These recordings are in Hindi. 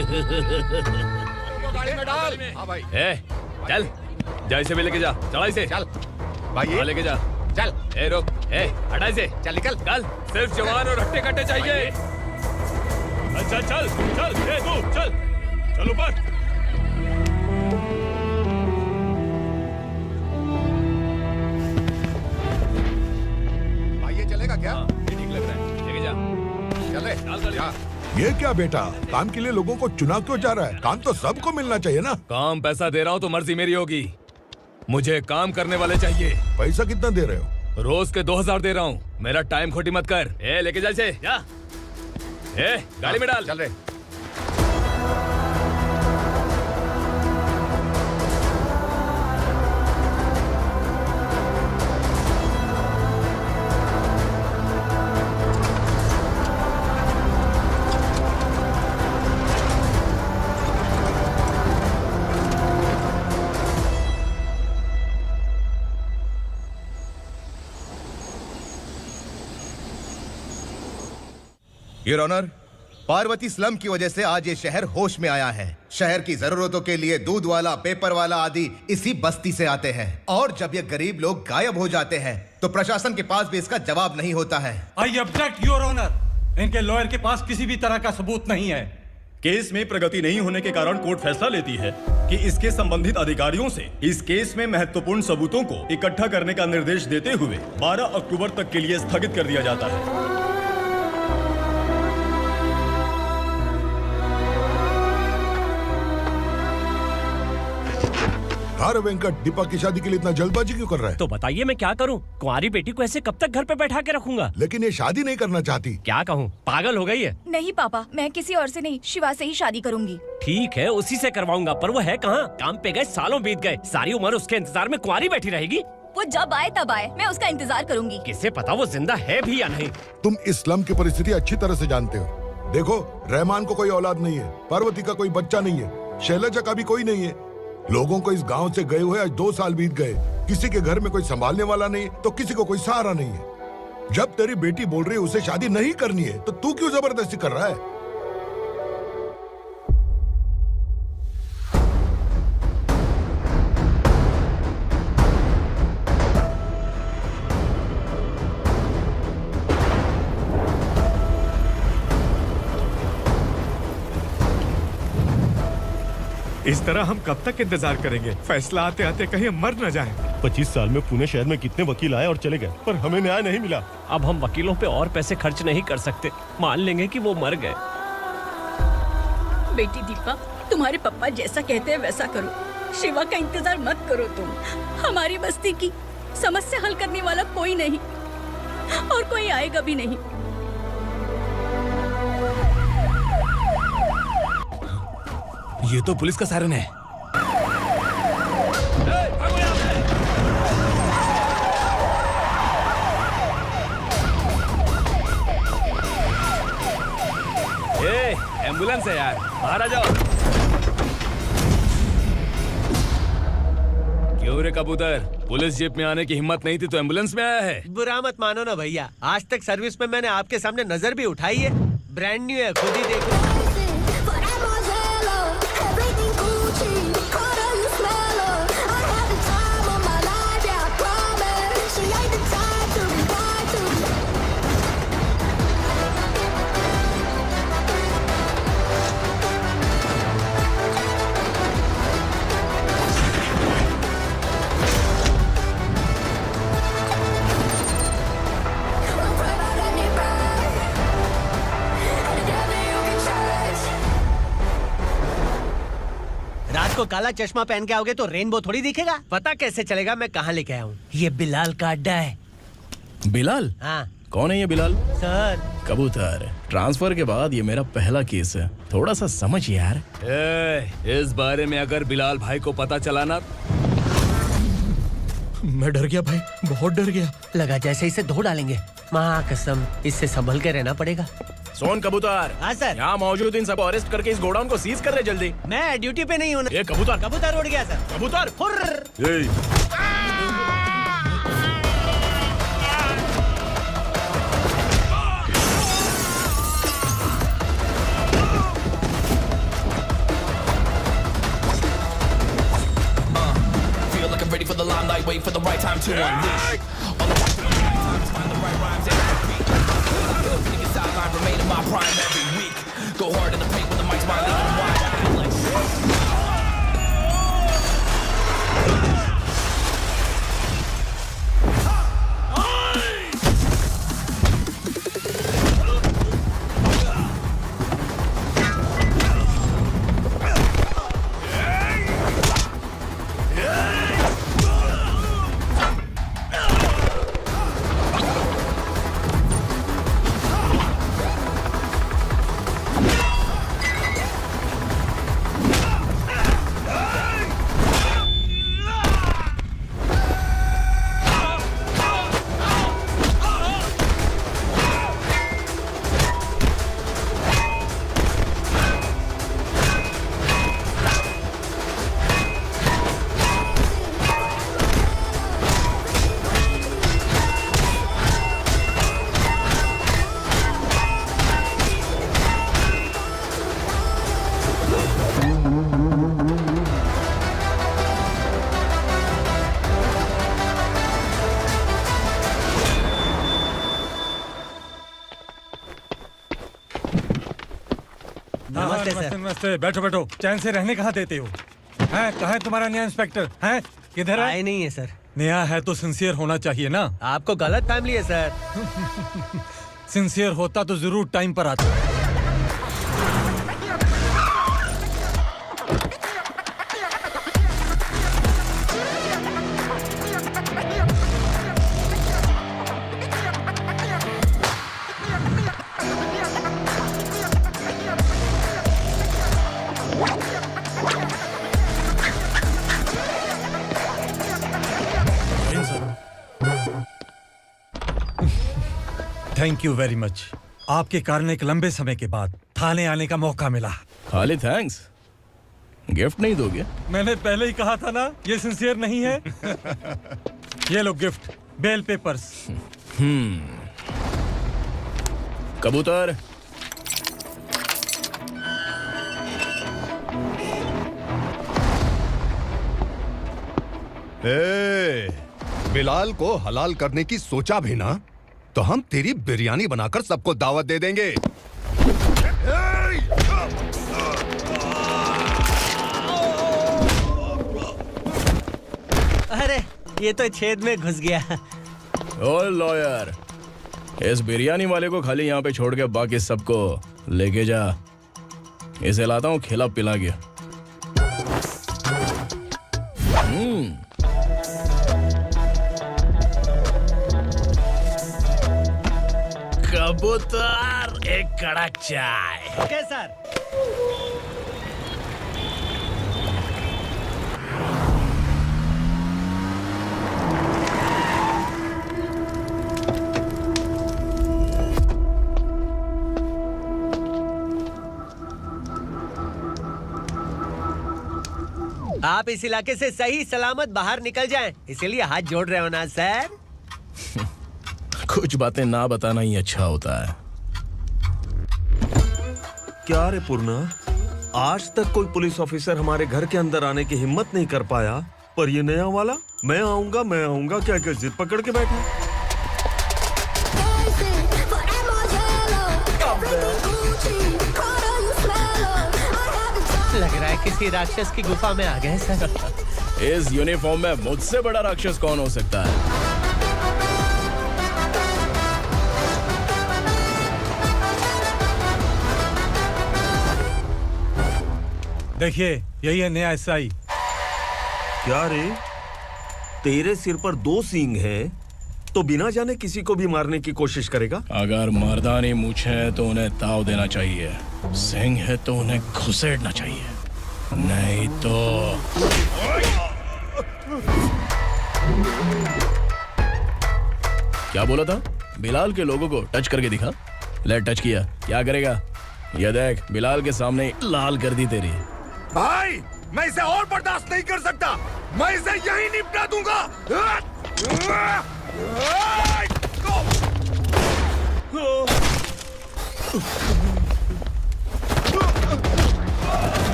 गाड़ी में डाल। हाँ भाई। चल जा इसे भी लेके जा, चला इसे। चल भाई लेके जा। चल। रोक, हटा इसे। चल निकल। चल, सिर्फ जवान और हट्टे कट्टे चाहिए। चल चल चल, तू चल, चल ऊपर। भाई ये चलेगा क्या? ये ठीक लग रहा है, लेके जा। चले जा। ये क्या बेटा, काम के लिए लोगों को चुना क्यों जा रहा है? काम तो सबको मिलना चाहिए ना। काम पैसा दे रहा हूँ तो मर्जी मेरी होगी, मुझे काम करने वाले चाहिए। पैसा कितना दे रहे हो? रोज के 2000 दे रहा हूँ, मेरा टाइम खोटी मत कर। लेके जा इसे, जा। गाड़ी में डाल। चल रे। योर ऑनर, पार्वती स्लम की वजह से आज ये शहर होश में आया है। शहर की जरूरतों के लिए दूध वाला, पेपर वाला आदि इसी बस्ती से आते हैं, और जब ये गरीब लोग गायब हो जाते हैं तो प्रशासन के पास भी इसका जवाब नहीं होता है। आई ऑब्जेक्ट योर ऑनर, इनके लॉयर के पास किसी भी तरह का सबूत नहीं है। केस में प्रगति नहीं होने के कारण कोर्ट फैसला लेती है कि इसके संबंधित अधिकारियों से इस केस में महत्वपूर्ण सबूतों को इकट्ठा करने का निर्देश देते हुए 12 अक्टूबर तक के लिए स्थगित कर दिया जाता है। अरे वेंकट, दीपा की शादी के लिए इतना जल्दबाजी क्यों कर रहा है? तो बताइए मैं क्या करूं? कुंवारी बेटी को ऐसे कब तक घर पे बैठा के रखूंगा? लेकिन ये शादी नहीं करना चाहती। क्या कहूं, पागल हो गई है। नहीं पापा, मैं किसी और से नहीं, शिवा से ही शादी करूंगी। ठीक है, उसी से करवाऊंगा, पर वो है कहाँ? काम पे गए, सालों बीत गए, सारी उम्र उसके इंतजार में कुंवारी बैठी रहेगी। वो जब आए तब आए, मैं उसका इंतजार करूंगी। किसे पता वो जिंदा है भी या नहीं। तुम इस्लाम की परिस्थिति अच्छी तरह से जानते हो। देखो, रहमान को कोई औलाद नहीं है, पार्वती का कोई बच्चा नहीं है, शैलजा का भी कोई नहीं है। लोगों को इस गांव से गए हुए आज 2 साल बीत गए। किसी के घर में कोई संभालने वाला नहीं, तो किसी को कोई सहारा नहीं है। जब तेरी बेटी बोल रही है उसे शादी नहीं करनी है, तो तू क्यों जबरदस्ती कर रहा है? इस तरह हम कब तक इंतजार करेंगे? फैसला आते आते कहीं मर न जाए। 25 साल में पुणे शहर में कितने वकील आए और चले गए, पर हमें न्याय नहीं मिला। अब हम वकीलों पे और पैसे खर्च नहीं कर सकते, मान लेंगे कि वो मर गए। बेटी दीपा, तुम्हारे पापा जैसा कहते हैं वैसा करो। शिवा का इंतजार मत करो तुम। हमारी बस्ती की समस्या हल करने वाला कोई नहीं, और कोई आएगा भी नहीं। ये तो पुलिस का सायरन है। एम्बुलेंस है यार, बाहर आ जाओ। क्यों रे कबूतर, पुलिस जीप में आने की हिम्मत नहीं थी तो एम्बुलेंस में आया है? बुरा मत मानो ना भैया, आज तक सर्विस में मैंने आपके सामने नजर भी उठाई है। ब्रांड न्यू है, खुद ही देखो। को काला चश्मा पहन के आओगे तो रेनबो थोड़ी दिखेगा। पता कैसे चलेगा मैं कहाँ लेके आया हूँ? ये बिलाल का अड्डा है। बिलाल? हाँ। कौन है ये बिलाल? सर कबूतर, ट्रांसफर के बाद ये मेरा पहला केस है, थोड़ा सा समझ यार। इस बारे में अगर बिलाल भाई को पता चला ना। मैं डर गया भाई, बहुत डर गया। लगा जैसे इसे धो डालेंगे। माँ कसम, इससे संभल के रहना पड़ेगा। सोन कबूतर। हाँ सर। यहाँ मौजूद इन सबको अरेस्ट करके इस गोडाउन को सीज कर रहे जल्दी। मैं ड्यूटी पे नहीं हूँ। ये कबूतर। कबूतर उड़ गया सर। कबूतर। the limelight, wait for the right time to unleash. All the time to find the right rhymes and beat. Niggas sideline remain in my prime every week. Go hard in the paint when the mic's my lead. Wide, I feel like नमस्ते, बैठो बैठो। चैन से रहने कहाँ देते हो? हैं, कहाँ है तुम्हारा नया इंस्पेक्टर? हैं, किधर है? आए नहीं है सर। नया है तो सिंसियर होना चाहिए ना। आपको गलत फैमिली है सर। सिंसियर होता तो जरूर टाइम पर आता। Thank you very much. आपके कारण एक लंबे समय के बाद थाने आने का मौका मिला। खाली थैंक्स, गिफ्ट नहीं दोगे? मैंने पहले ही कहा था ना, ये सिंसियर नहीं है। ये लो गिफ्ट, बेल पेपर्स। कबूतर। बिलाल को हलाल करने की सोचा भी ना, तो हम तेरी बिरयानी बनाकर सबको दावत दे देंगे। अरे ये तो छेद में घुस गया। ओ लॉयर, इस बिरयानी वाले को खाली यहाँ पे छोड़ के बाकी सबको लेके जा। इसे लाता हूँ खिला पिला के। कबूतर, एक कड़क चाय। Okay sir. आप इस इलाके से सही सलामत बाहर निकल जाएं, इसीलिए हाथ जोड़ रहे हो ना सर। कुछ बातें ना बताना ही अच्छा होता है। क्या रे पूर्णा, आज तक कोई पुलिस ऑफिसर हमारे घर के अंदर आने की हिम्मत नहीं कर पाया, पर ये नया वाला मैं आऊंगा क्या क्या जिद पकड़ के बैठा। लग रहा है किसी राक्षस की गुफा में आ गए सर। इस यूनिफॉर्म में मुझसे बड़ा राक्षस कौन हो सकता है? देखिए, यही है नया एसआई। क्या रे, तेरे सिर पर 2 सींग हैं, तो बिना जाने किसी को भी मारने की कोशिश करेगा? अगर मर्दानी मूछें है तो उन्हें ताव देना चाहिए, सिंह है तो उन्हें घुसेड़ना चाहिए, नहीं तो। क्या बोला था? बिलाल के लोगों को टच करके दिखा। ले टच किया, क्या करेगा? ये देख, बिलाल के सामने लाल कर दी तेरी। भाई, मैं इसे और बर्दाश्त नहीं कर सकता। मैं इसे यहीं निपटा दूंगा।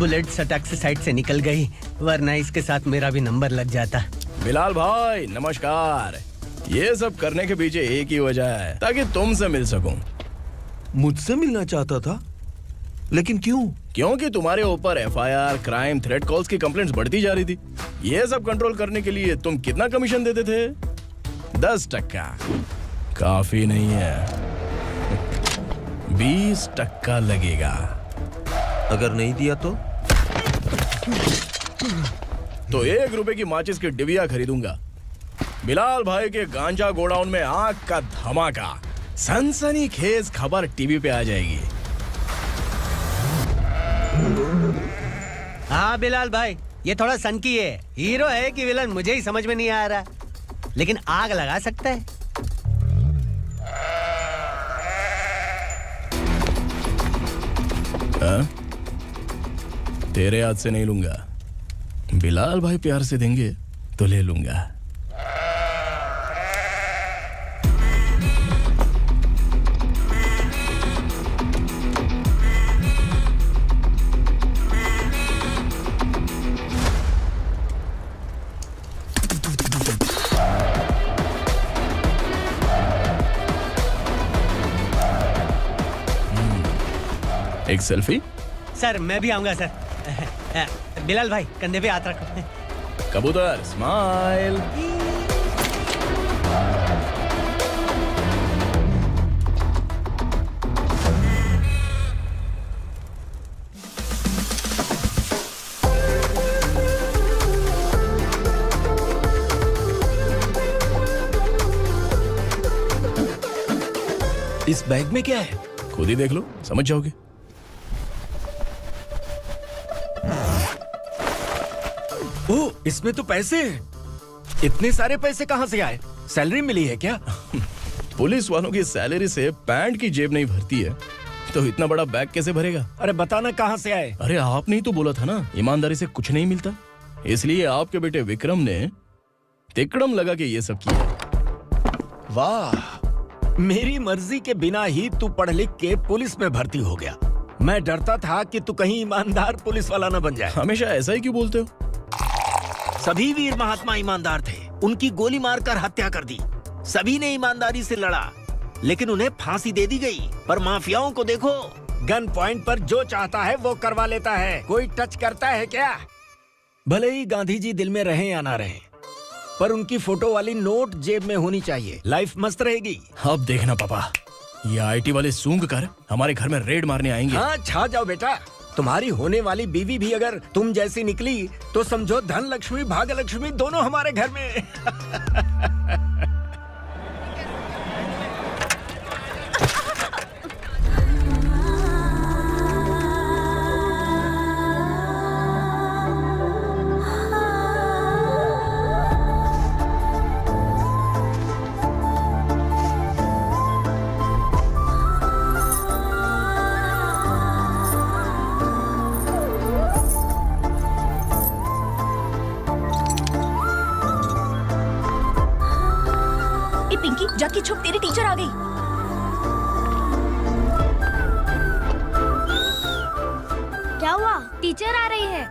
बुलेट सटक से साइड से निकल गई, वरना इसके साथ मेरा भी नंबर लग जाता। बिलाल भाई नमस्कार। ये सब करने के पीछे एक ही वजह है, ताकि तुमसे मिल सकूं। मुझसे मिलना चाहता था, लेकिन क्यों? क्योंकि तुम्हारे ऊपर एफआईआर, क्राइम, थ्रेट कॉल्स की कंप्लेंट्स बढ़ती जा रही थी। ये सब कंट्रोल करने के लिए तुम कितना कमीशन देते थे? 10%। काफी नहीं है, 20% लगेगा। अगर नहीं दिया तो 1 रुपए की माचिस की डिबिया खरीदूंगा। बिलाल भाई के गांजा गोडाउन में आग का धमाका, सनसनीखेज खबर टीवी पे आ जाएगी। हाँ बिलाल भाई, ये थोड़ा सनकी है। हीरो है कि विलन मुझे ही समझ में नहीं आ रहा, लेकिन आग लगा सकता है। तेरे हाथ से नहीं लूंगा, बिलाल भाई प्यार से देंगे तो ले लूंगा। एक सेल्फी? सर मैं भी आऊंगा सर। बिलाल भाई कंधे पे हाथ रखो। कबूतर स्माइल। इस बैग में क्या है? खुद ही देख लो, समझ जाओगे। ओह, इसमें तो पैसे हैं। इतने सारे पैसे कहां से आए? सैलरी मिली है क्या? पुलिस वालों की सैलरी से पैंट की जेब नहीं भरती है, तो इतना बड़ा बैग कैसे भरेगा? अरे बताना कहां से आए? अरे आपने ही तो बोला था ना, ईमानदारी से कुछ नहीं मिलता। इसलिए आपके बेटे विक्रम ने तिकड़म लगा के ये सब किया। वाह, मेरी मर्जी के बिना ही तू पढ़ लिख के पुलिस में भर्ती हो गया। मैं डरता था कि तू कहीं ईमानदार पुलिस वाला न बन जाए। हमेशा ऐसा ही क्यों बोलते हो? सभी वीर महात्मा ईमानदार थे, उनकी गोली मारकर हत्या कर दी। सभी ने ईमानदारी से लड़ा, लेकिन उन्हें फांसी दे दी गई। पर माफियाओं को देखो, गन पॉइंट पर जो चाहता है वो करवा लेता है। कोई टच करता है क्या? भले ही गांधी जी दिल में रहे या ना रहे, पर उनकी फोटो वाली नोट जेब में होनी चाहिए। लाइफ मस्त रहेगी। अब देखना पापा, ये आईटी वाले सूंघ कर हमारे घर में रेड मारने आएंगे। हाँ, छा जाओ बेटा। तुम्हारी होने वाली बीवी भी अगर तुम जैसी निकली तो समझो धन लक्ष्मी भाग्य लक्ष्मी दोनों हमारे घर में। पिंकी, जाके छुप, तेरी टीचर आ गई। क्या हुआ? टीचर आ रही है।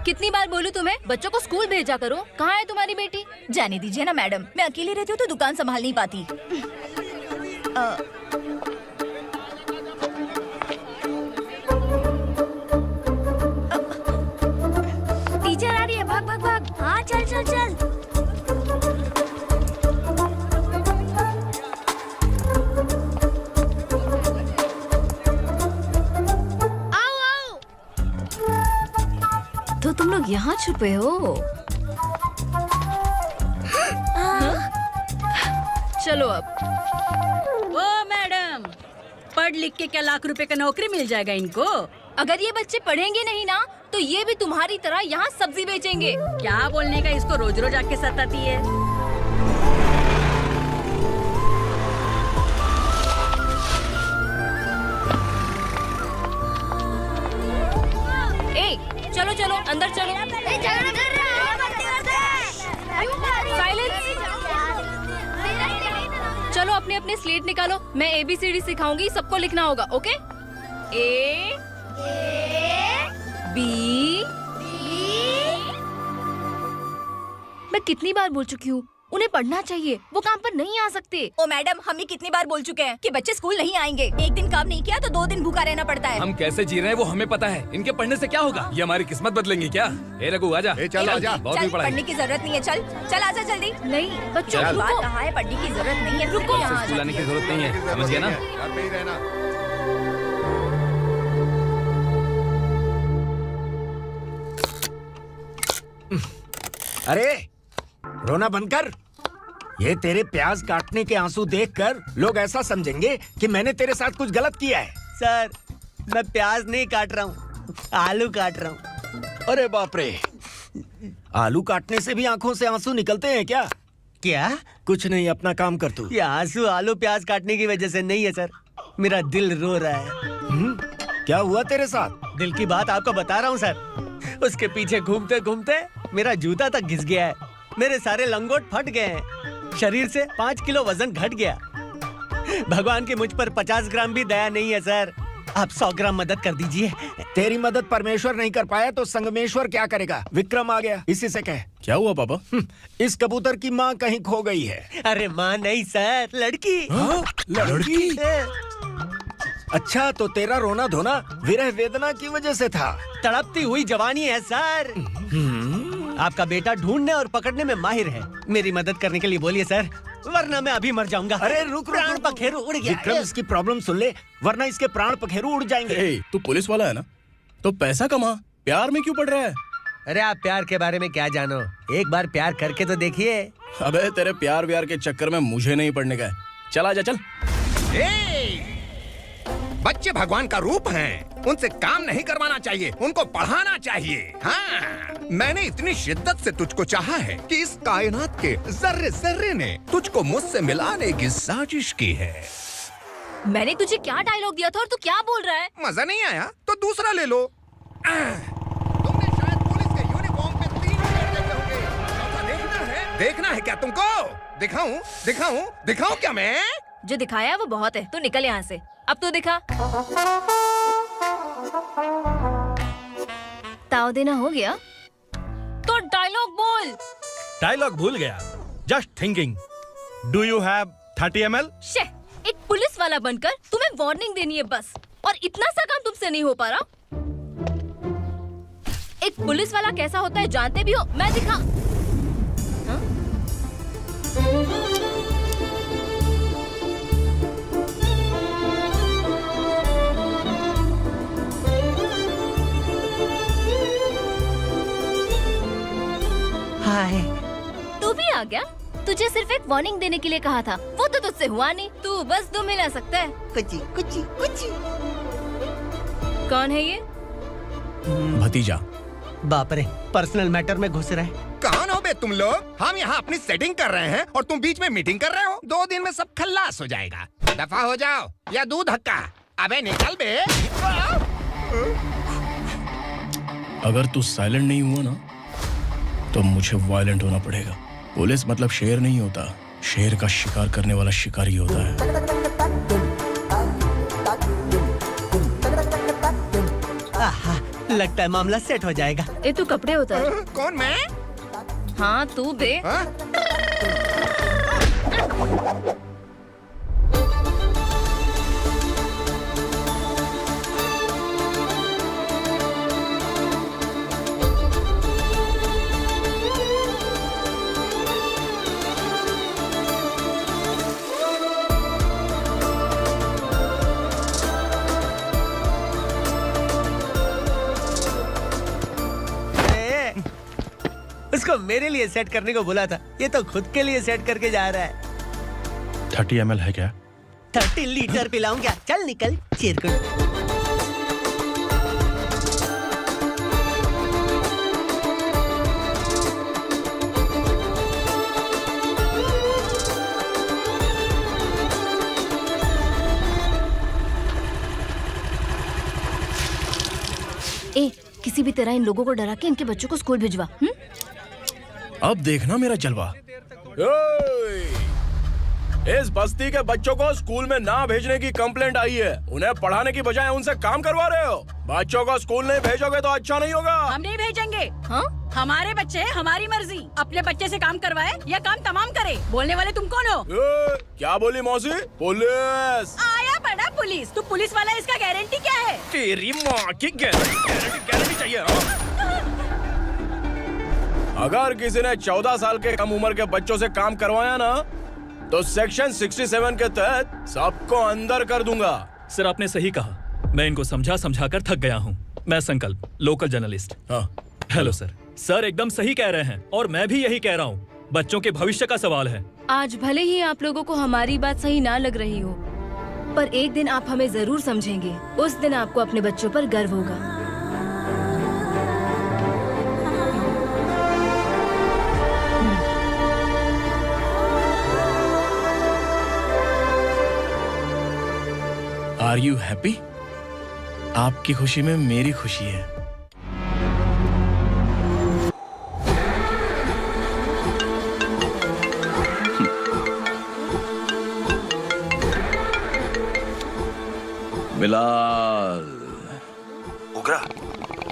कितनी बार बोलूं तुम्हें, बच्चों को स्कूल भेजा करो। कहाँ है तुम्हारी बेटी? जाने दीजिए ना मैडम, मैं अकेली रहती हूँ तो दुकान संभाल नहीं पाती। टीचर आ रही है, भाग भाग भाग। हाँ चल चल चल। आओ आओ। तो तुम लोग यहाँ छुपे हो? चलो अब। ओ मैडम, पढ़ लिख के क्या लाख रुपए का नौकरी मिल जाएगा इनको? अगर ये बच्चे पढ़ेंगे नहीं ना, तो ये भी तुम्हारी तरह यहाँ सब्जी बेचेंगे। क्या बोलने का, इसको रोज रोज आके सताती है। ए, चलो चलो अंदर चलो। साइलेंस। अपने अपने स्लेट निकालो, मैं ABCD सिखाऊंगी, सबको लिखना होगा, ओके? A B मैं कितनी बार बोल चुकी हूँ, उन्हें पढ़ना चाहिए, वो काम पर नहीं आ सकते। ओ मैडम, हम भी कितनी बार बोल चुके हैं कि बच्चे स्कूल नहीं आएंगे। एक दिन काम नहीं किया तो 2 दिन भूखा रहना पड़ता है। हम कैसे जी रहे हैं वो हमें पता है, इनके पढ़ने से क्या होगा? ये हमारी किस्मत बदलेंगे क्या? ए रघु आजा। चल आजा। बहुत भी पढ़ाई। पढ़ने की जरूरत नहीं है, चल आजा जल्दी। नहीं बच्चों बात रुको। कहाँ है, पढ़ने की जरूरत नहीं है, रुको। यहाँ आ स्कूल आने की जाती है। जरूरत नहीं है, समझ गया ना? घर पे ही रहना। अरे रोना बंद कर। ये तेरे प्याज काटने के आंसू देखकर लोग ऐसा समझेंगे कि मैंने तेरे साथ कुछ गलत किया है। सर, मैं प्याज नहीं काट रहा हूँ, आलू काट रहा हूँ। अरे बाप रे, आलू काटने से भी आंखों से आंसू निकलते हैं क्या? क्या? कुछ नहीं, अपना काम कर तू। ये आंसू आलू प्याज काटने की वजह से नहीं है सर, मेरा दिल रो रहा है। क्या हुआ तेरे साथ? दिल की बात आपको बता रहा हूँ सर। उसके पीछे घूमते घूमते मेरा जूता तक घिस गया है, मेरे सारे लंगोट फट गए हैं, शरीर से 5 किलो वजन घट गया। भगवान की मुझ पर 50 ग्राम भी दया नहीं है सर, आप 100 ग्राम मदद कर दीजिए। तेरी मदद परमेश्वर नहीं कर पाया तो संगमेश्वर क्या करेगा? विक्रम आ गया, इसी से कह। क्या हुआ पापा? इस कबूतर की माँ कहीं खो गई है। अरे माँ नहीं सर, लड़की। लड़की? अच्छा, तो तेरा रोना धोना विरह वेदना की वजह से था। तड़पती हुई जवानी है सर। आपका बेटा ढूंढने और पकड़ने में माहिर है, मेरी मदद करने के लिए बोलिए सर, वरना मैं अभी मर जाऊंगा। अरे रुक, प्राण पखेरु उड़ गया। विक्रम, इसकी प्रॉब्लम सुन ले, वरना इसके प्राण पखेरु उड़ जाएंगे। तू पुलिस वाला है ना, तो पैसा कमा, प्यार में क्यों पड़ रहा है? अरे आप प्यार के बारे में क्या जानो, एक बार प्यार करके तो देखिए। अबे तेरे प्यार व्यार के चक्कर में मुझे नहीं पड़ने का है। चल आजा चल। बच्चे भगवान का रूप हैं, उनसे काम नहीं करवाना चाहिए, उनको पढ़ाना चाहिए। हाँ, मैंने इतनी शिद्दत से तुझको चाहा है कि इस कायनात के जर्रे जर्रे ने तुझको मुझसे मिलाने की साजिश की है। मैंने तुझे क्या डायलॉग दिया था और तू क्या बोल रहा है? मजा नहीं आया तो दूसरा ले लो। तुमने शायद पुलिस के यूनिफॉर्म पे 3 शेर देखे होंगे। चौथा देखना है क्या तुमको? दिखाऊं दिखाऊं दिखाऊं क्या मैं? जो दिखाया है वो बहुत है, तू निकल यहाँ से। अब तू दिखा। ताव देना हो गया तो डायलॉग बोल। डायलॉग भूल गया। Just thinking, do you have 30 ml? शे, एक पुलिस वाला बनकर तुम्हें वार्निंग देनी है बस, और इतना सा काम तुमसे नहीं हो पा रहा। एक पुलिस वाला कैसा होता है जानते भी हो? मैं दिखा। हाँ? हाय, तू भी आ गया? तुझे सिर्फ एक वार्निंग देने के लिए कहा था, वो तो तुझसे हुआ नहीं। तू बस 2 मिला सकता है। कुची कुची कुची। कौन है ये? भतीजा। बाप रे, पर्सनल मैटर में घुस रहे। कौन हो बे तुम लोग? हम यहाँ अपनी सेटिंग कर रहे हैं और तुम बीच में मीटिंग कर रहे हो। 2 दिन में सब खल्लास हो जाएगा। दफा हो जाओ या दूध हक्का। अबे निकल बे। अगर तू साइलेंट नहीं हुआ ना तो मुझे वायलेंट होना पड़ेगा। पुलिस मतलब शेर नहीं होता, शेर का शिकार करने वाला शिकारी होता है। आहा, लगता है मामला सेट हो जाएगा। ए तू कपड़े उतार। कौन मैं? हाँ तू बे। उसको मेरे लिए सेट करने को बोला था, ये तो खुद के लिए सेट करके जा रहा है। 30 ml है क्या? 30 लीटर पिलाऊं क्या? चल निकल चिरकुट। ए, किसी भी तरह इन लोगों को डरा के इनके बच्चों को स्कूल भिजवा। अब देखना मेरा जलवा। इस बस्ती के बच्चों को स्कूल में ना भेजने की कंप्लेंट आई है। उन्हें पढ़ाने की बजाय उनसे काम करवा रहे हो। बच्चों को स्कूल नहीं भेजोगे तो अच्छा नहीं होगा। हम नहीं भेजेंगे। हाँ? हमारे बच्चे हमारी मर्जी। अपने बच्चे से काम करवाए या काम तमाम करे। बोलने वाले तुम कौन हो? क्या बोली मौसी? पुलिस आया पड़ा पुलिस। तू पुलिस वाला, इसका गारंटी क्या है? तेरी माँ की गारंटी चाहिए। अगर किसी ने 14 साल के कम उम्र के बच्चों से काम करवाया ना तो सेक्शन 67 के तहत सबको अंदर कर दूंगा। सर आपने सही कहा। मैं इनको समझा कर थक गया हूँ। मैं संकल्प, लोकल जर्नलिस्ट। हाँ। Hello sir. सर एकदम सही कह रहे हैं और मैं भी यही कह रहा हूँ। बच्चों के भविष्य का सवाल है। आज भले ही आप लोगों को हमारी बात सही ना लग रही हो, पर एक दिन आप हमें जरूर समझेंगे। उस दिन आपको अपने बच्चों पर गर्व होगा। Are you happy? आपकी खुशी में मेरी खुशी है। बिलाल। उगरा,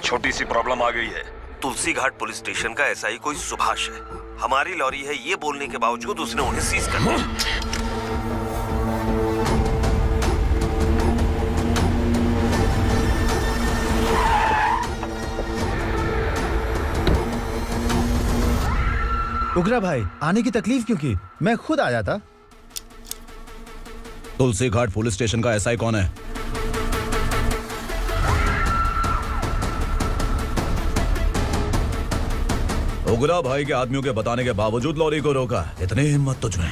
छोटी सी प्रॉब्लम आ गई है। तुलसी घाट पुलिस स्टेशन का एसआई कोई सुभाष है। हमारी लॉरी है ये बोलने के बावजूद उसने उन्हें सीज कर दिया। उगरा भाई, आने की तकलीफ क्यों की? मैं खुद आ जाता। तुलसी घाट पुलिस स्टेशन का एसआई कौन है? उगरा भाई के आदमियों के बताने के बावजूद लॉरी को रोका। इतनी हिम्मत तुझमें?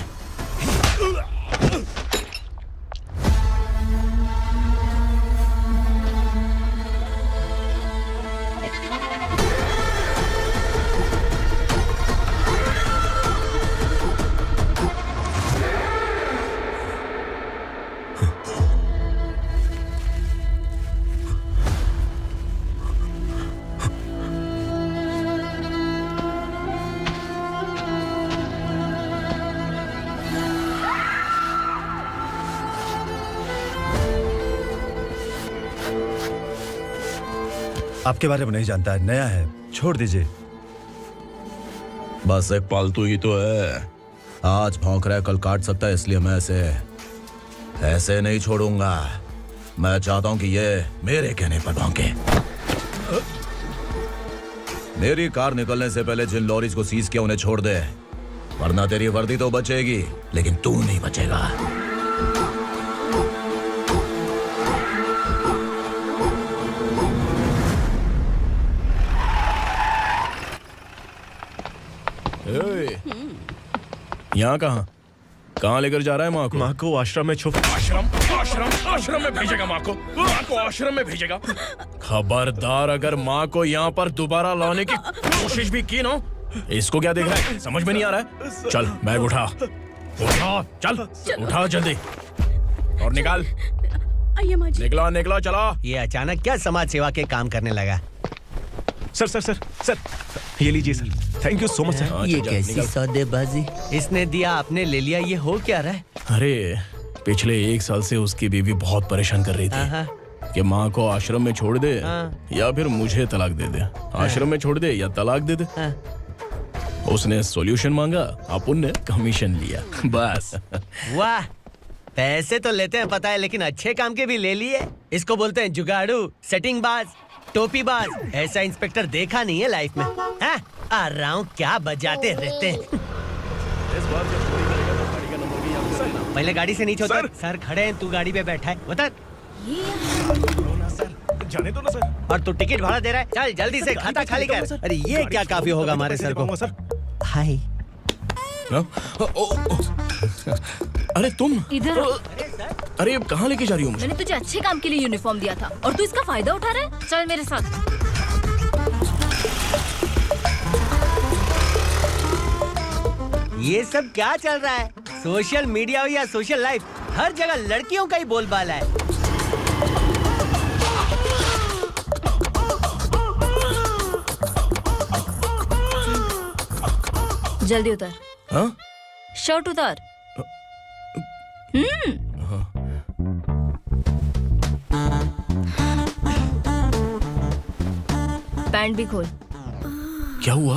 आपके बारे में नहीं जानता है, नया है, छोड़ दीजिए। बस एक पालतू ही तो है। आज भौंक रहा है, कल काट सकता है, इसलिए मैं ऐसे नहीं छोड़ूंगा। मैं चाहता हूं कि ये मेरे कहने पर भौंके। मेरी कार निकलने से पहले जिन लॉरीज को सीज किया उन्हें छोड़ दे, वरना तेरी वर्दी तो बचेगी लेकिन तू नहीं बचेगा। यहाँ कहाँ लेकर जा रहा है माँ को? माँ को आश्रम में छुप। आश्रम में भेजेगा माँ को आश्रम में भेजेगा। खबरदार, अगर माँ को यहाँ पर दोबारा लाने की कोशिश भी की ना, इसको क्या देख रहा है? समझ में नहीं आ रहा है? चल बैग उठा, चल उठा जल्दी और निकाल। निकला चला। ये अचानक क्या समाज सेवा के काम करने लगा? सर ये लीजिए sir. Thank you so much sir. ये कैसी सौदेबाजी? इसने दिया आपने ले लिया, ये हो क्या रहा है? अरे पिछले 1 साल से उसकी बीवी बहुत परेशान कर रही थी कि माँ को आश्रम में छोड़ दे या फिर मुझे तलाक दे दे। आश्रम में छोड़ दे या तलाक दे दे। उसने सॉल्यूशन मांगा, अपन ने कमीशन लिया, बस। वाह, पैसे तो लेते हैं पता है, लेकिन अच्छे काम के भी ले लिए। इसको बोलते हैं जुगाड़ू, सेटिंग बाज, टोपी बाज। ऐसा इंस्पेक्टर देखा नहीं है लाइफ में। हाँ? आ रहा हूँ, क्या बजाते रहते हैं। पहले गाड़ी से नीचे उतर। सर खड़े हैं, तू गाड़ी पे बैठा है, उतर। जाने दो ना सर। और तू टिकट भाड़ा दे रहा है? चल जल्दी से खाता खाली कर। अरे ये क्या काफी होगा हमारे सर को? हाय। अरे तुम इधर। अरे कहाँ लेके जा रही हो मुझे? मैंने तुझे अच्छे काम के लिए यूनिफॉर्म दिया था और तू इसका फायदा उठा रहा है। चल मेरे साथ। ये सब क्या चल रहा है? सोशल मीडिया हो या सोशल लाइफ, हर जगह लड़कियों का ही बोलबाला है। जल्दी उतर। हाँ? शर्ट उतार। पैंट भी खोल। क्या हुआ?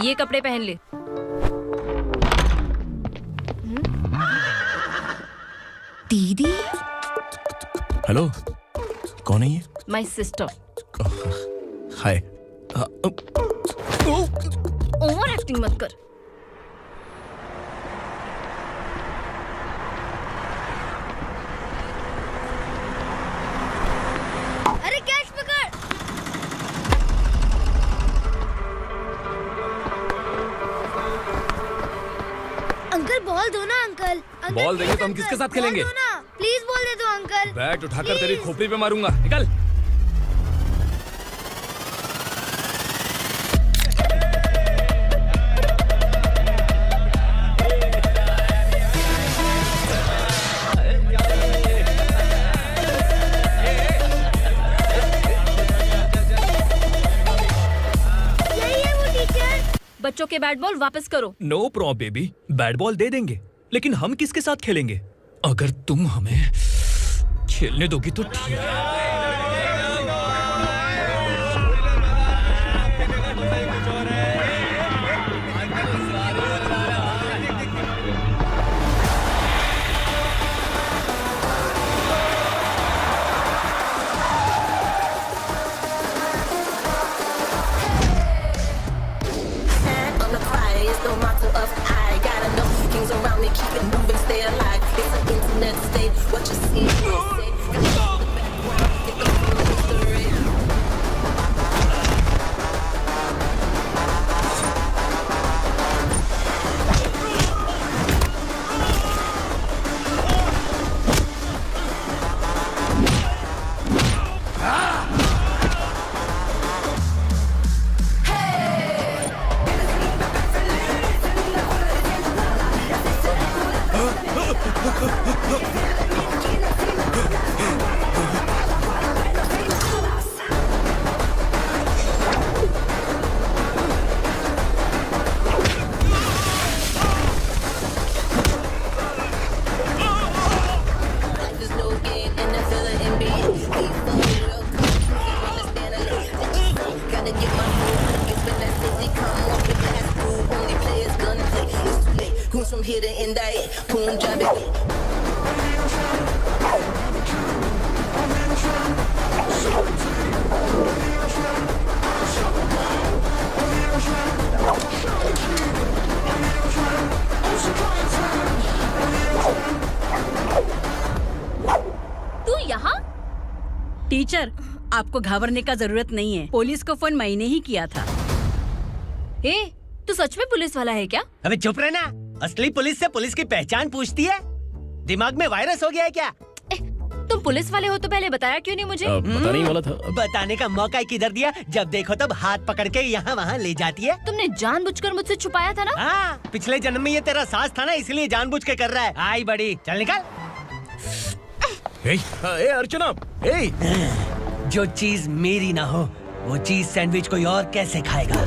ये कपड़े पहन ले। दीदी। हेलो, कौन है ये? My sister. Hi. Over acting मत कर। अरे कैश पकड़। अंकल बॉल दो ना अंकल। बॉल देंगे तो हम किसके साथ खेलेंगे? प्लीज बॉल दे दो अंकल। बैट उठाकर तेरी खोपड़ी पे मारूंगा। निकल। बच्चों के बैट बॉल वापस करो। No problem baby, bat ball दे देंगे, लेकिन हम किसके साथ खेलेंगे? अगर तुम हमें खेलने दोगी तो ठीक है। टीचर, आपको घबराने का जरूरत नहीं है। पुलिस को फोन मैंने ही किया था। ए, तू सच में पुलिस वाला है क्या? अबे चुप रहना। असली पुलिस से पुलिस की पहचान पूछती है? दिमाग में वायरस हो गया है क्या? तुम पुलिस वाले हो तो पहले बताया क्यों नहीं मुझे? बताने ही वाला था। बताने का मौका किधर दिया? जब देखो तब हाथ पकड़ के यहाँ वहाँ ले जाती है। तुमने जानबूझकर मुझसे छुपाया था ना? हाँ, पिछले जन्म में ये तेरा सास था ना, इसलिए जानबूझ के कर रहा है। आई बड़ी, चल निकल। ए अर्चना, जो चीज मेरी ना हो वो चीज सैंडविच कोई और कैसे खाएगा?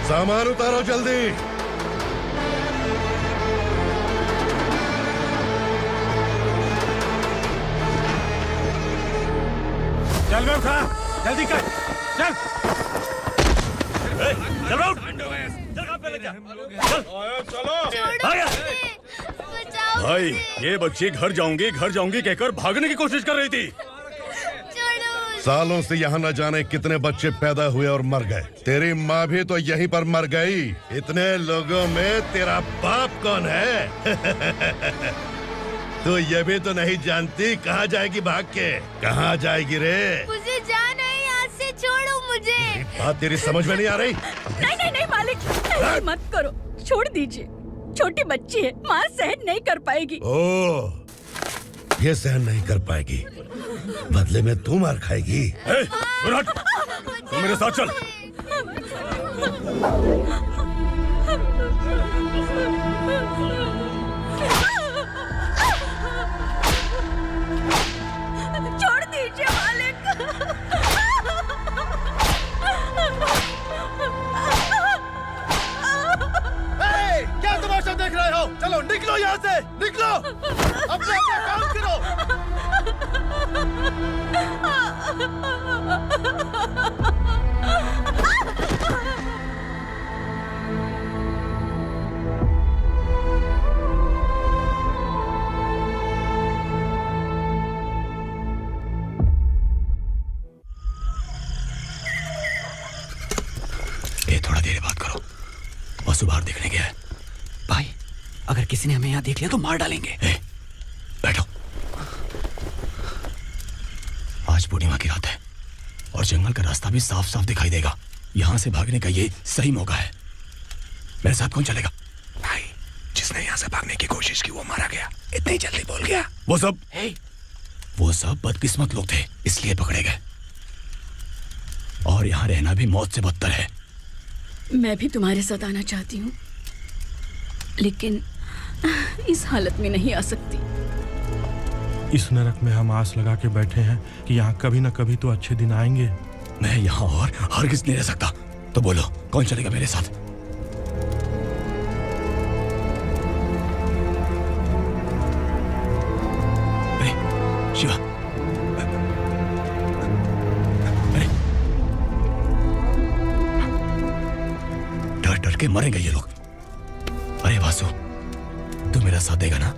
सामान उतारो जल्दी। कर था, जल्दी कर, चल। चल राउंड, भाई ये बच्ची घर जाऊंगी कहकर भागने की कोशिश कर रही थी। सालों से यहाँ न जाने कितने बच्चे पैदा हुए और मर गए। तेरी माँ भी तो यहीं पर मर गई। इतने लोगों में तेरा बाप कौन है? तो ये भी तो नहीं जानती कहाँ जाएगी भाग के? कहाँ जाएगी रे? मुझे जाना है, यहाँ से छोड़ो मुझे। बात तेरी समझ में नहीं आ रही? नहीं मालिक, ऐसे मत करो, छोड़ दीजिए। छोटी बच्ची है, माँ सहन नहीं कर पाएगी। ओह, ये सहन नहीं कर पाएगी, बदले में तू मार खाएगी। तू मेरे साथ चल। छोड़ दीजिए मालिक। क्या तमाशा देख रहे हो? चलो निकलो यहाँ से, निकलो, अपना काम करो। ए, थोड़ा देर बात करो। वासु बाहर देखने गया है। भाई, अगर किसी ने हमें यहाँ देख लिया तो मार डालेंगे। बैठो। आज पूर्णिमा की रात है और जंगल का रास्ता भी साफ साफ दिखाई देगा। यहाँ से भागने का ये सही मौका है। मेरे साथ कौन चलेगा? भाई, जिसने यहाँ से भागने की कोशिश की वो मारा गया। इतनी जल्दी बोल गया। वो सब बदकिस्मत लोग थे, इसलिए पकड़े गए। और यहाँ रहना भी मौत से बदतर है। मैं भी तुम्हारे साथ आना चाहती हूँ, लेकिन इस हालत में नहीं आ सकती। इस नरक में हम आस लगा के बैठे हैं कि यहाँ कभी न कभी तो अच्छे दिन आएंगे। मैं यहाँ और हरगिज़ नहीं रह सकता। तो बोलो, कौन चलेगा मेरे साथ? अरे शिवा, अरे डर डर के मरेंगे ये लोग। अरे वासु, तू मेरा साथ देगा ना?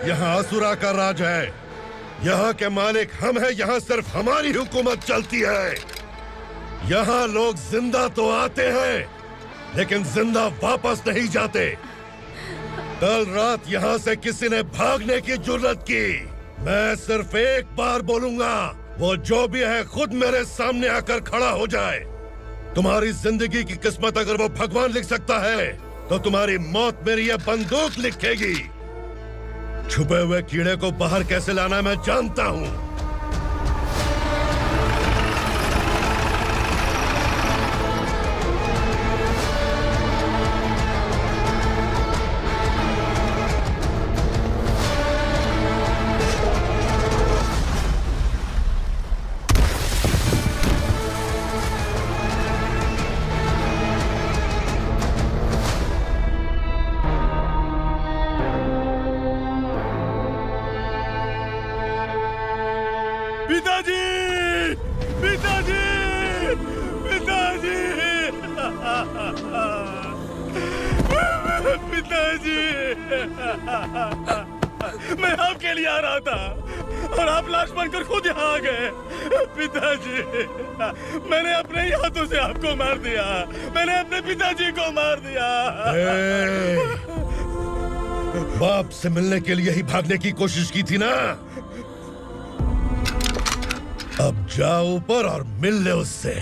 यहाँ असुरा का राज है। यहाँ के मालिक हम हैं। यहाँ सिर्फ हमारी हुकूमत चलती है। यहाँ लोग जिंदा तो आते हैं, लेकिन जिंदा वापस नहीं जाते। कल रात यहाँ से किसी ने भागने की जुर्रत की, मैं सिर्फ एक बार बोलूंगा, वो जो भी है खुद मेरे सामने आकर खड़ा हो जाए। तुम्हारी जिंदगी की किस्मत अगर वो भगवान लिख सकता है तो तुम्हारी मौत मेरी ये बंदूक लिखेगी। छुपे हुए कीड़े को बाहर कैसे लाना मैं जानता हूँ। पिताजी, पिताजी, पिताजी, पिताजी, मैं आपके लिए आ रहा था और आप लाश बनकर खुद यहाँ आ गए। पिताजी, मैंने अपने ही हाथों से आपको मार दिया। मैंने अपने पिताजी को मार दिया। बाप से मिलने के लिए ही भागने की कोशिश की थी ना? अब जाओ ऊपर और मिल ले उससे।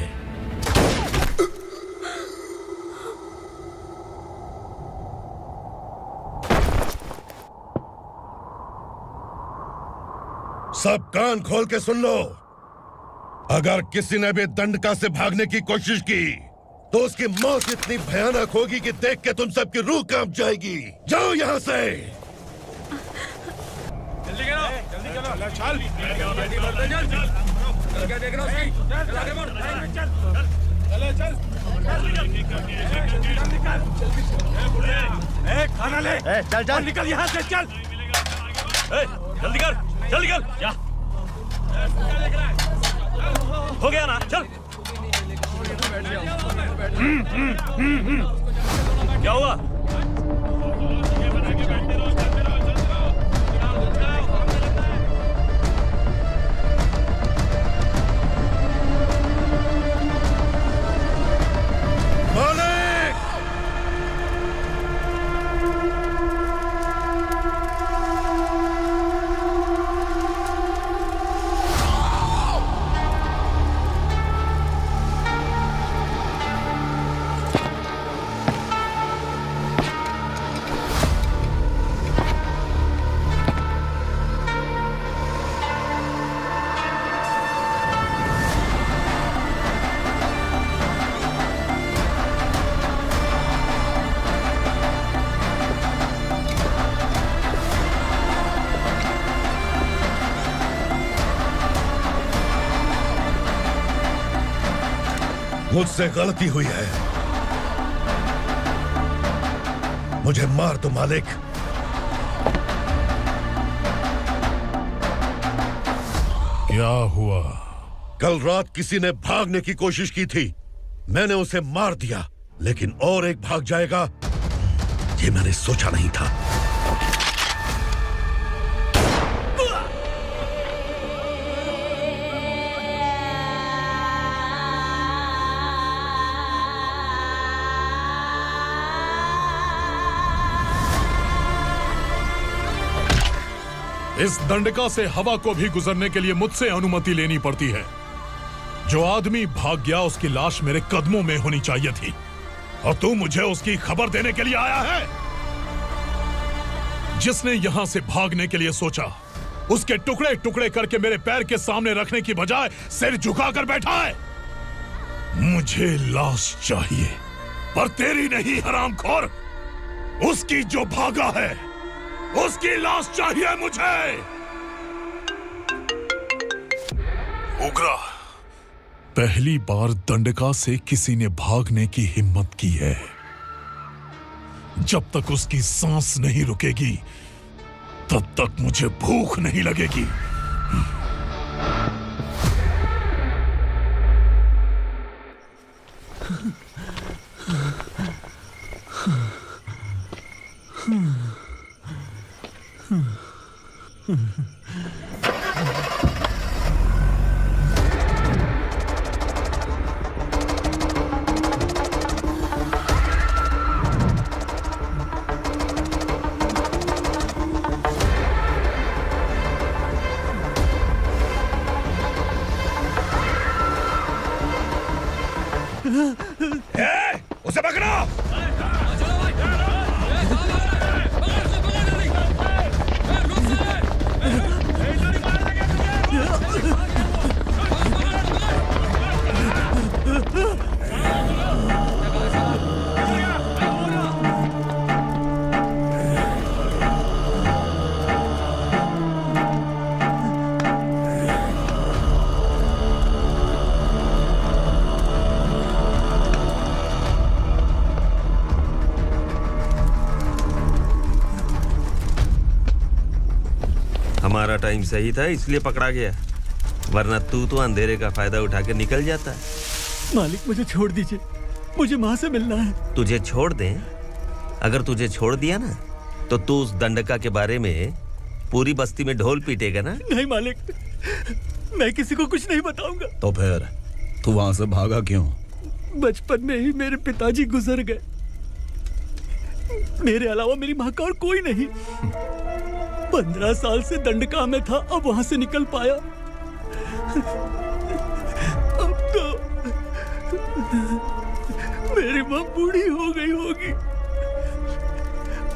सब कान खोल के सुन लो। अगर किसी ने भी दंडका से भागने की कोशिश की तो उसकी मौत इतनी भयानक होगी कि देख के तुम सबकी रूह कांप जाएगी। जाओ यहाँ से। जल्दी करो, जल्दी चलो, चल, जल्दी बढ़ते चल। क्या देख रहा है? चल आगे बढ़, चल, चल, चल, खाना ले, चल, चल, निकल यहाँ से, चल, जल्दी कर, जल्दी कर, जा, हो गया ना, चल, क्या हुआ? मुझसे गलती हुई है, मुझे मार दो मालिक। क्या हुआ? कल रात किसी ने भागने की कोशिश की थी, मैंने उसे मार दिया, लेकिन और एक भाग जाएगा ये मैंने सोचा नहीं था। इस दंडका से हवा को भी गुजरने के लिए मुझसे अनुमति लेनी पड़ती है। जो आदमी भाग गया उसकी लाश मेरे कदमों में होनी चाहिए थी, और तू मुझे उसकी खबर देने के लिए आया है। जिसने यहां से भागने के लिए सोचा उसके टुकड़े टुकड़े करके मेरे पैर के सामने रखने की बजाय सिर झुकाकर बैठा है। मुझे लाश चाहिए, पर तेरी नहीं हरामखोर, उसकी जो भागा है उसकी लाश चाहिए मुझे। उग्रा, पहली बार दंडका से किसी ने भागने की हिम्मत की है। जब तक उसकी सांस नहीं रुकेगी तब तक मुझे भूख नहीं लगेगी। हमारा टाइम सही था इसलिए पकड़ा गया, वरना तू तो अंधेरे का फायदा उठा के निकल जाता। मालिक मुझे छोड़ दीजिए, मुझे माँ से मिलना है। तुझे छोड़ दें? अगर तुझे छोड़ दिया ना तो तू उस दंडका के बारे में पूरी बस्ती में ढोल पीटेगा ना। नहीं मालिक, मैं किसी को कुछ नहीं बताऊंगा। तो फिर तू वहां से भागा क्यों? बचपन में ही मेरे पिताजी गुजर गए, मेरे अलावा मेरी माँ का और कोई नहीं। 15 साल से दंडका में था, अब वहां से निकल पाया। अब तो मेरी माँ बूढ़ी हो गई होगी।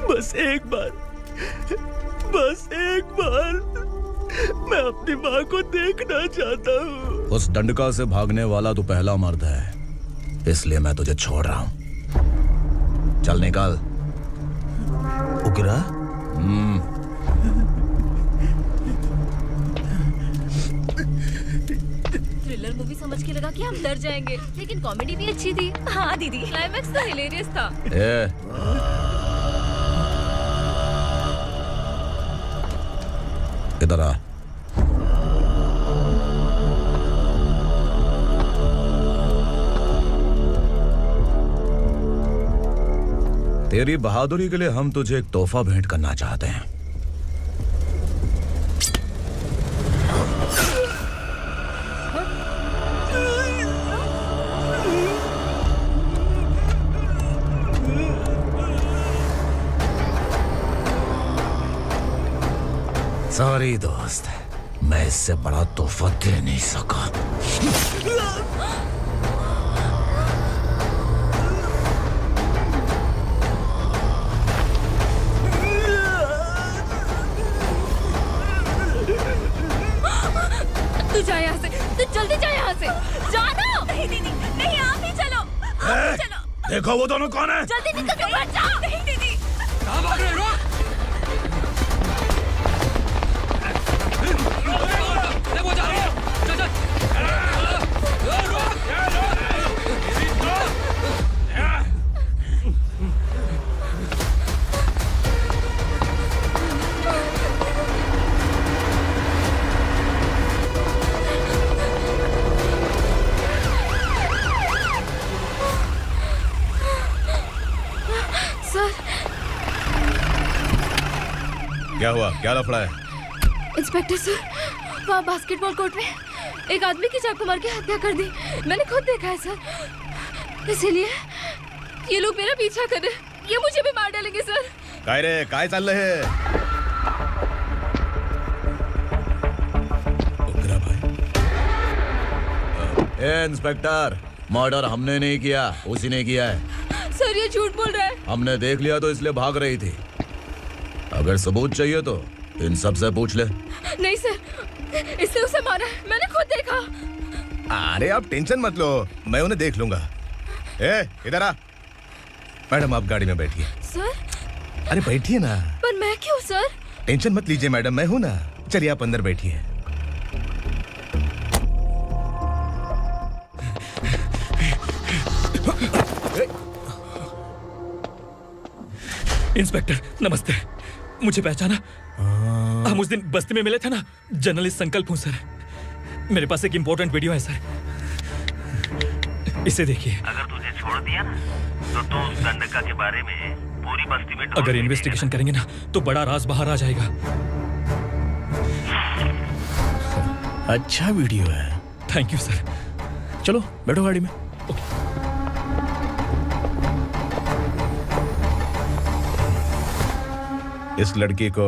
बस एक बार मैं अपनी माँ को देखना चाहता हूँ। उस दंडका से भागने वाला तू पहला मर्द है, इसलिए मैं तुझे छोड़ रहा हूँ। चल निकल। उग्रा? थ्रिलर मूवी समझ के लगा कि हम डर जाएंगे, लेकिन कॉमेडी भी अच्छी थी। हाँ दीदी, क्लाइमैक्स तो हिलेरियस था। इधर आ। तेरी बहादुरी के लिए हम तुझे एक तोहफा भेंट करना चाहते हैं। सॉरी दोस्त, मैं इससे बड़ा तोहफा दे नहीं सका। तू जा यहाँ से, तू जल्दी जा यहाँ से। जाना। नहीं दीदी, नहीं आप ही चलो, आप ही चलो। देखो वो दोनों कौन है? जल्दी निकल के मत जाओ। नहीं दीदी। कहाँ भाग रहे हो? वो जा रही है। चल चल। सर। क्या हुआ? क्या लफड़ा है? इंस्पेक्टर सर, वहाँ बास्केटबॉल कोर्ट में एक आदमी की चाकू मार के हत्या कर दी। मैंने खुद देखा है सर, इसीलिए ये लोग मेरा पीछा कर रहे हैं। ये मुझे भी मार डालेंगे सर। काय रे, काय चाललं है? ए इंस्पेक्टर, मर्डर हमने नहीं किया, उसी ने किया है। सर ये झूठ बोल रहा है। हमने देख लिया तो इसलिए भाग रही थी। अगर सबूत चाहिए तो इन सब से पूछ ले। नहीं सर, इसने उसे मारा है, मैंने खुद देखा। अरे आप टेंशन मत लो, मैं उन्हें देख लूंगा। ए, इधर आ। मैडम आप गाड़ी में बैठिए। सर। अरे बैठिए ना। पर मैं क्यों सर? टेंशन मत लीजिए मैडम, मैं हूं ना। चलिए आप अंदर बैठिए। इंस्पेक्टर नमस्ते, मुझे पहचाना? हम उस दिन बस्ती में मिले थे ना। जर्नलिस्ट संकल्प हूँ सर। मेरे पास एक इम्पोर्टेंट वीडियो है सर, इसे देखिए। अगर तुझे छोड़ दिया ना तो तू उस दंडका के बारे में पूरी बस्ती में अगर इन्वेस्टिगेशन करेंगे ना तो बड़ा राज बाहर आ जाएगा। अच्छा वीडियो है। Thank you sir. चलो बैठो गाड़ी में। इस लड़की को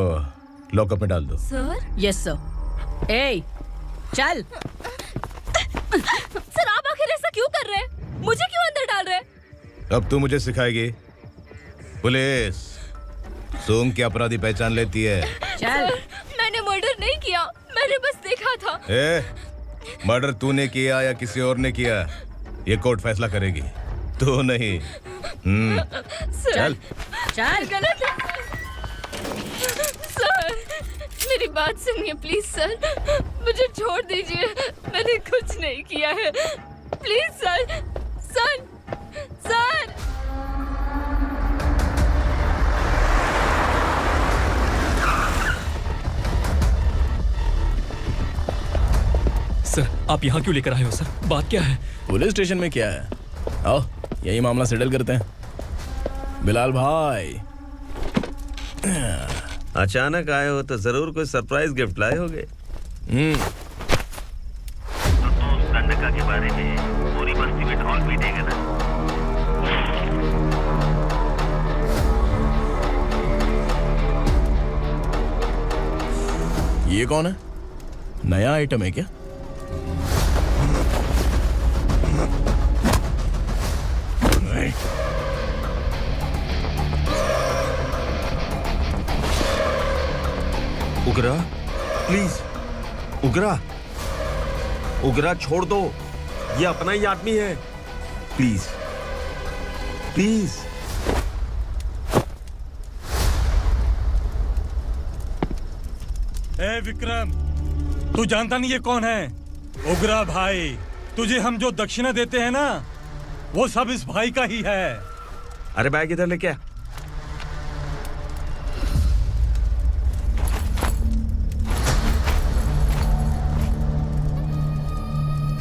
लॉकअप में डाल दो। सर। Yes sir. ए चल। सर आप आखिर ऐसा क्यों कर रहे हैं? मुझे क्यों अंदर डाल रहे हैं? अब तू मुझे सिखाएगी? पुलिस सूंघ के अपराधी पहचान लेती है। चल। मैंने मर्डर नहीं किया, मैंने बस देखा था। मर्डर तूने किया या किसी और ने किया, ये कोर्ट फैसला करेगी, तू नहीं। चल चल। गलत है सर, मेरी बात सुनिए प्लीज सर, मुझे छोड़ दीजिए, मैंने कुछ नहीं किया है। Please sir, sir, sir. Sir आप यहाँ क्यों लेकर आए हो सर? बात क्या है? पुलिस स्टेशन में क्या है? आओ यही मामला सेटल करते हैं। बिलाल भाई, अचानक आए हो तो जरूर कोई सरप्राइज गिफ्ट लाए होगे। गंडका के बारे में पूरी बस्ती में ढोल पीटेगा ना। ये कौन है? नया आइटम है क्या? उगरा, प्लीज उगरा, उगरा छोड़ दो, ये अपना ही आदमी है। Please please. ए विक्रम, तू जानता नहीं ये कौन है? उगरा भाई। तुझे हम जो दक्षिणा देते हैं ना, वो सब इस भाई का ही है। अरे बैग इधर लेके आ।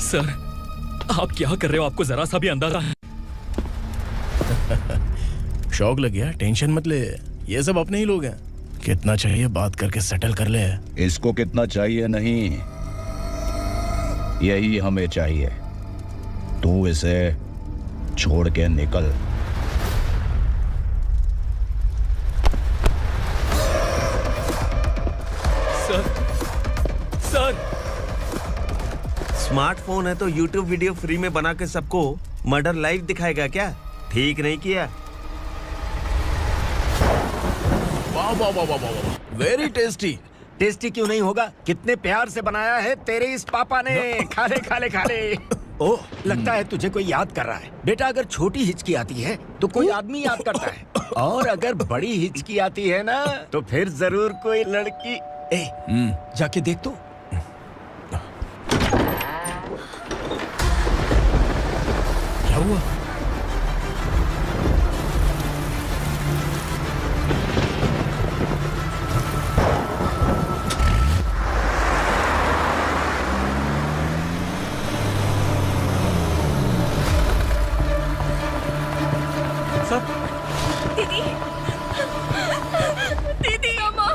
सर आप क्या कर रहे हो? आपको जरा सा भी अंदाजा है? शौक लग गया? टेंशन मत ले, ये सब अपने ही लोग हैं। कितना चाहिए बात करके सेटल कर ले। इसको कितना चाहिए नहीं, यही हमें चाहिए। तू इसे छोड़ के निकल। सर स्मार्टफोन है तो YouTube वीडियो फ्री में बना के सबको मर्डर लाइव दिखाएगा क्या? ठीक नहीं किया। वाह वाह वाह वाह वाह, वेरी टेस्टी। टेस्टी क्यों नहीं होगा? कितने प्यार से बनाया है तेरे इस पापा ने। खा ले खा ले खा ले। ओह, लगता है तुझे कोई याद कर रहा है। बेटा अगर छोटी हिचकी आती है तो कोई आदमी याद करता है, और अगर बड़ी हिचकी आती है ना तो फिर जरूर कोई लड़की। ए, जाके देख तो। क्या हुआ? दीदी, दीदी, अम्मा,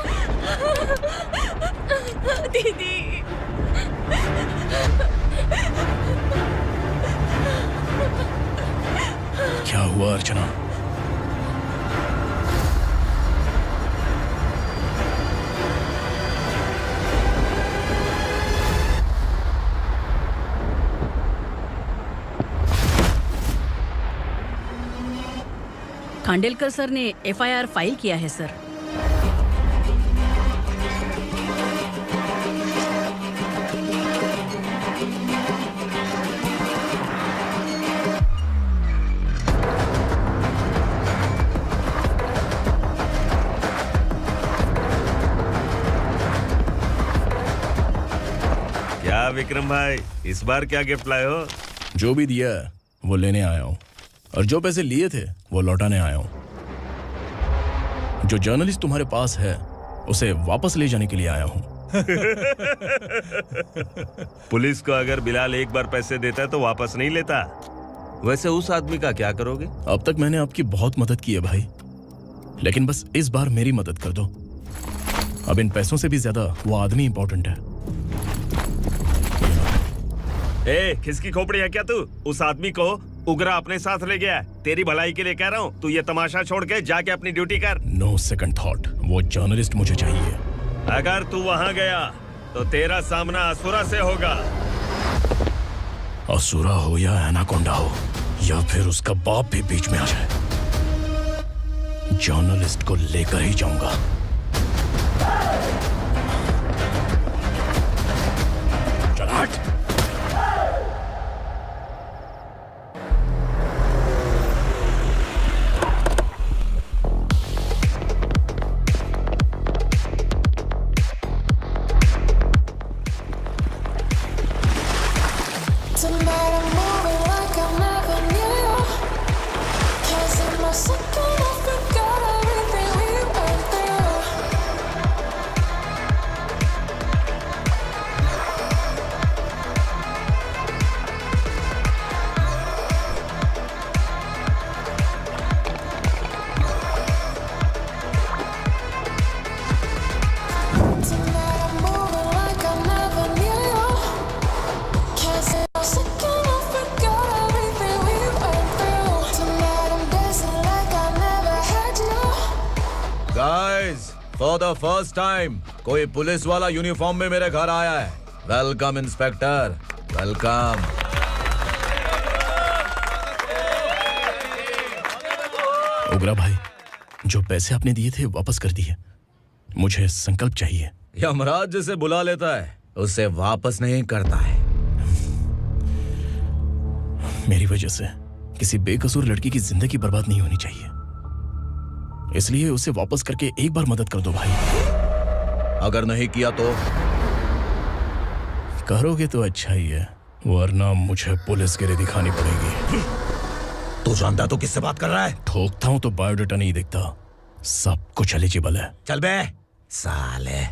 दीदी। क्या हुआ अर्चना? खांडेलकर सर ने FIR फाइल किया है सर। क्या विक्रम भाई, इस बार क्या गिफ्ट लाए हो? जो भी दिया है वो लेने आया हूं, और जो पैसे लिए थे वो लौटाने आया हूं। जो जर्नलिस्ट तुम्हारे पास है उसे वापस ले जाने के लिए आया हूं। पुलिस को अगर बिलाल एक बार पैसे देता है तो वापस नहीं लेता। वैसे उस आदमी का क्या करोगे? अब तक मैंने आपकी बहुत मदद की है भाई, लेकिन बस इस बार मेरी मदद कर दो। अब इन पैसों से भी ज्यादा वो आदमी इंपॉर्टेंट है। ए, किसकी खोपड़ी है क्या तू? उस आदमी को उगरा अपने साथ ले गया। तेरी भलाई के लिए कह रहा हूँ, तू ये तमाशा छोड़ के जाके अपनी ड्यूटी कर। नो सेकंड थॉट, वो जर्नलिस्ट मुझे चाहिए। अगर तू वहाँ गया तो तेरा सामना असुरा से होगा। असुरा हो या एनाकोंडा हो, या फिर उसका बाप भी बीच में आ जाए, जर्नलिस्ट को लेकर ही जाऊंगा। चल हट। फॉर द फर्स्ट टाइम कोई पुलिस वाला यूनिफॉर्म में मेरे घर आया है। Welcome inspector, welcome. उग्रा भाई, जो पैसे आपने दिए थे वापस कर दिए। मुझे संकल्प चाहिए। यमराज जिसे बुला लेता है उसे वापस नहीं करता है। मेरी वजह से किसी बेकसूर लड़की की जिंदगी बर्बाद नहीं होनी चाहिए, इसलिए उसे वापस करके एक बार मदद कर दो भाई। अगर नहीं किया तो? करोगे तो अच्छा ही है, वरना मुझे पुलिसगिरी दिखानी पड़ेगी। तू जानता तो किससे बात कर रहा है? ठोकता हूं तो बायोडाटा नहीं दिखता, सब कुछ एलिजिबल है। चल बे साले।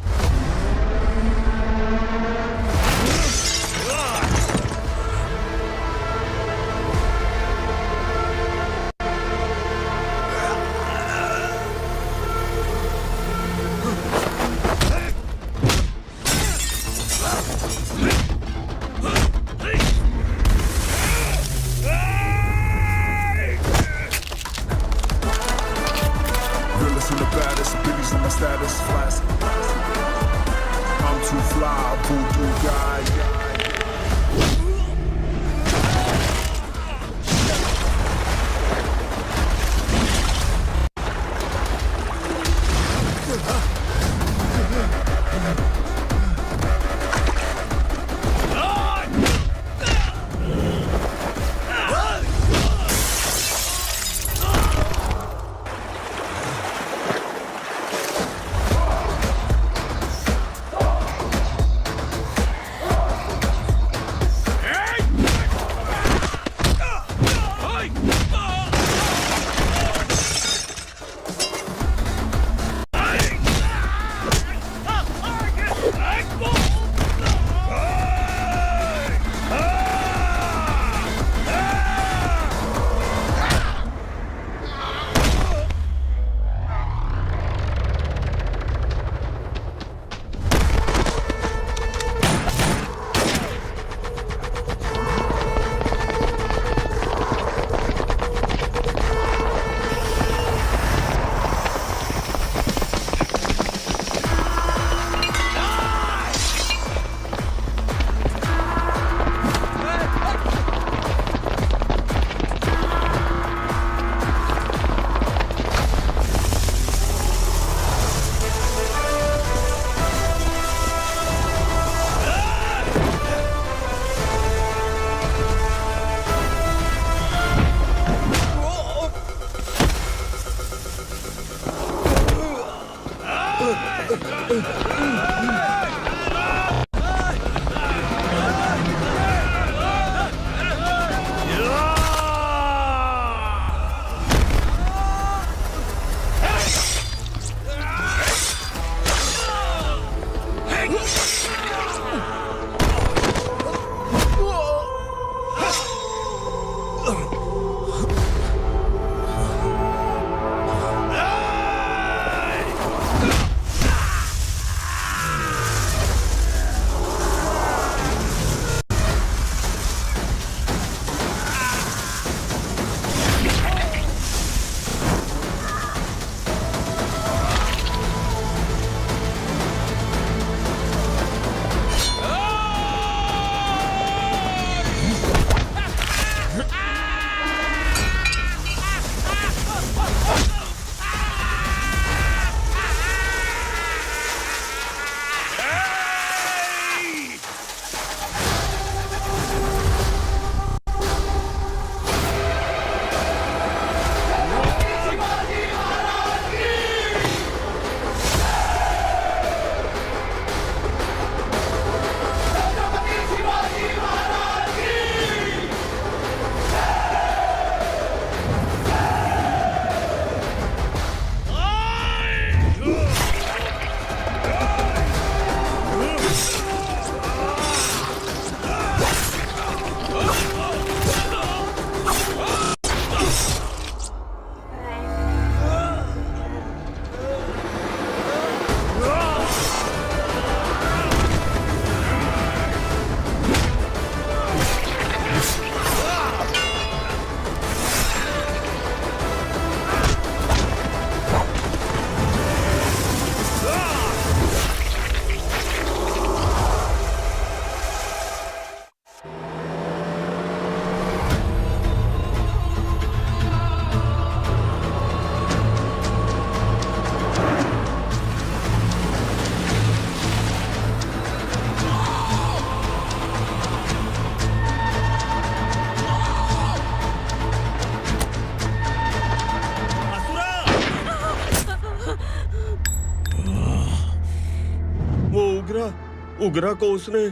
उगरा को उसने।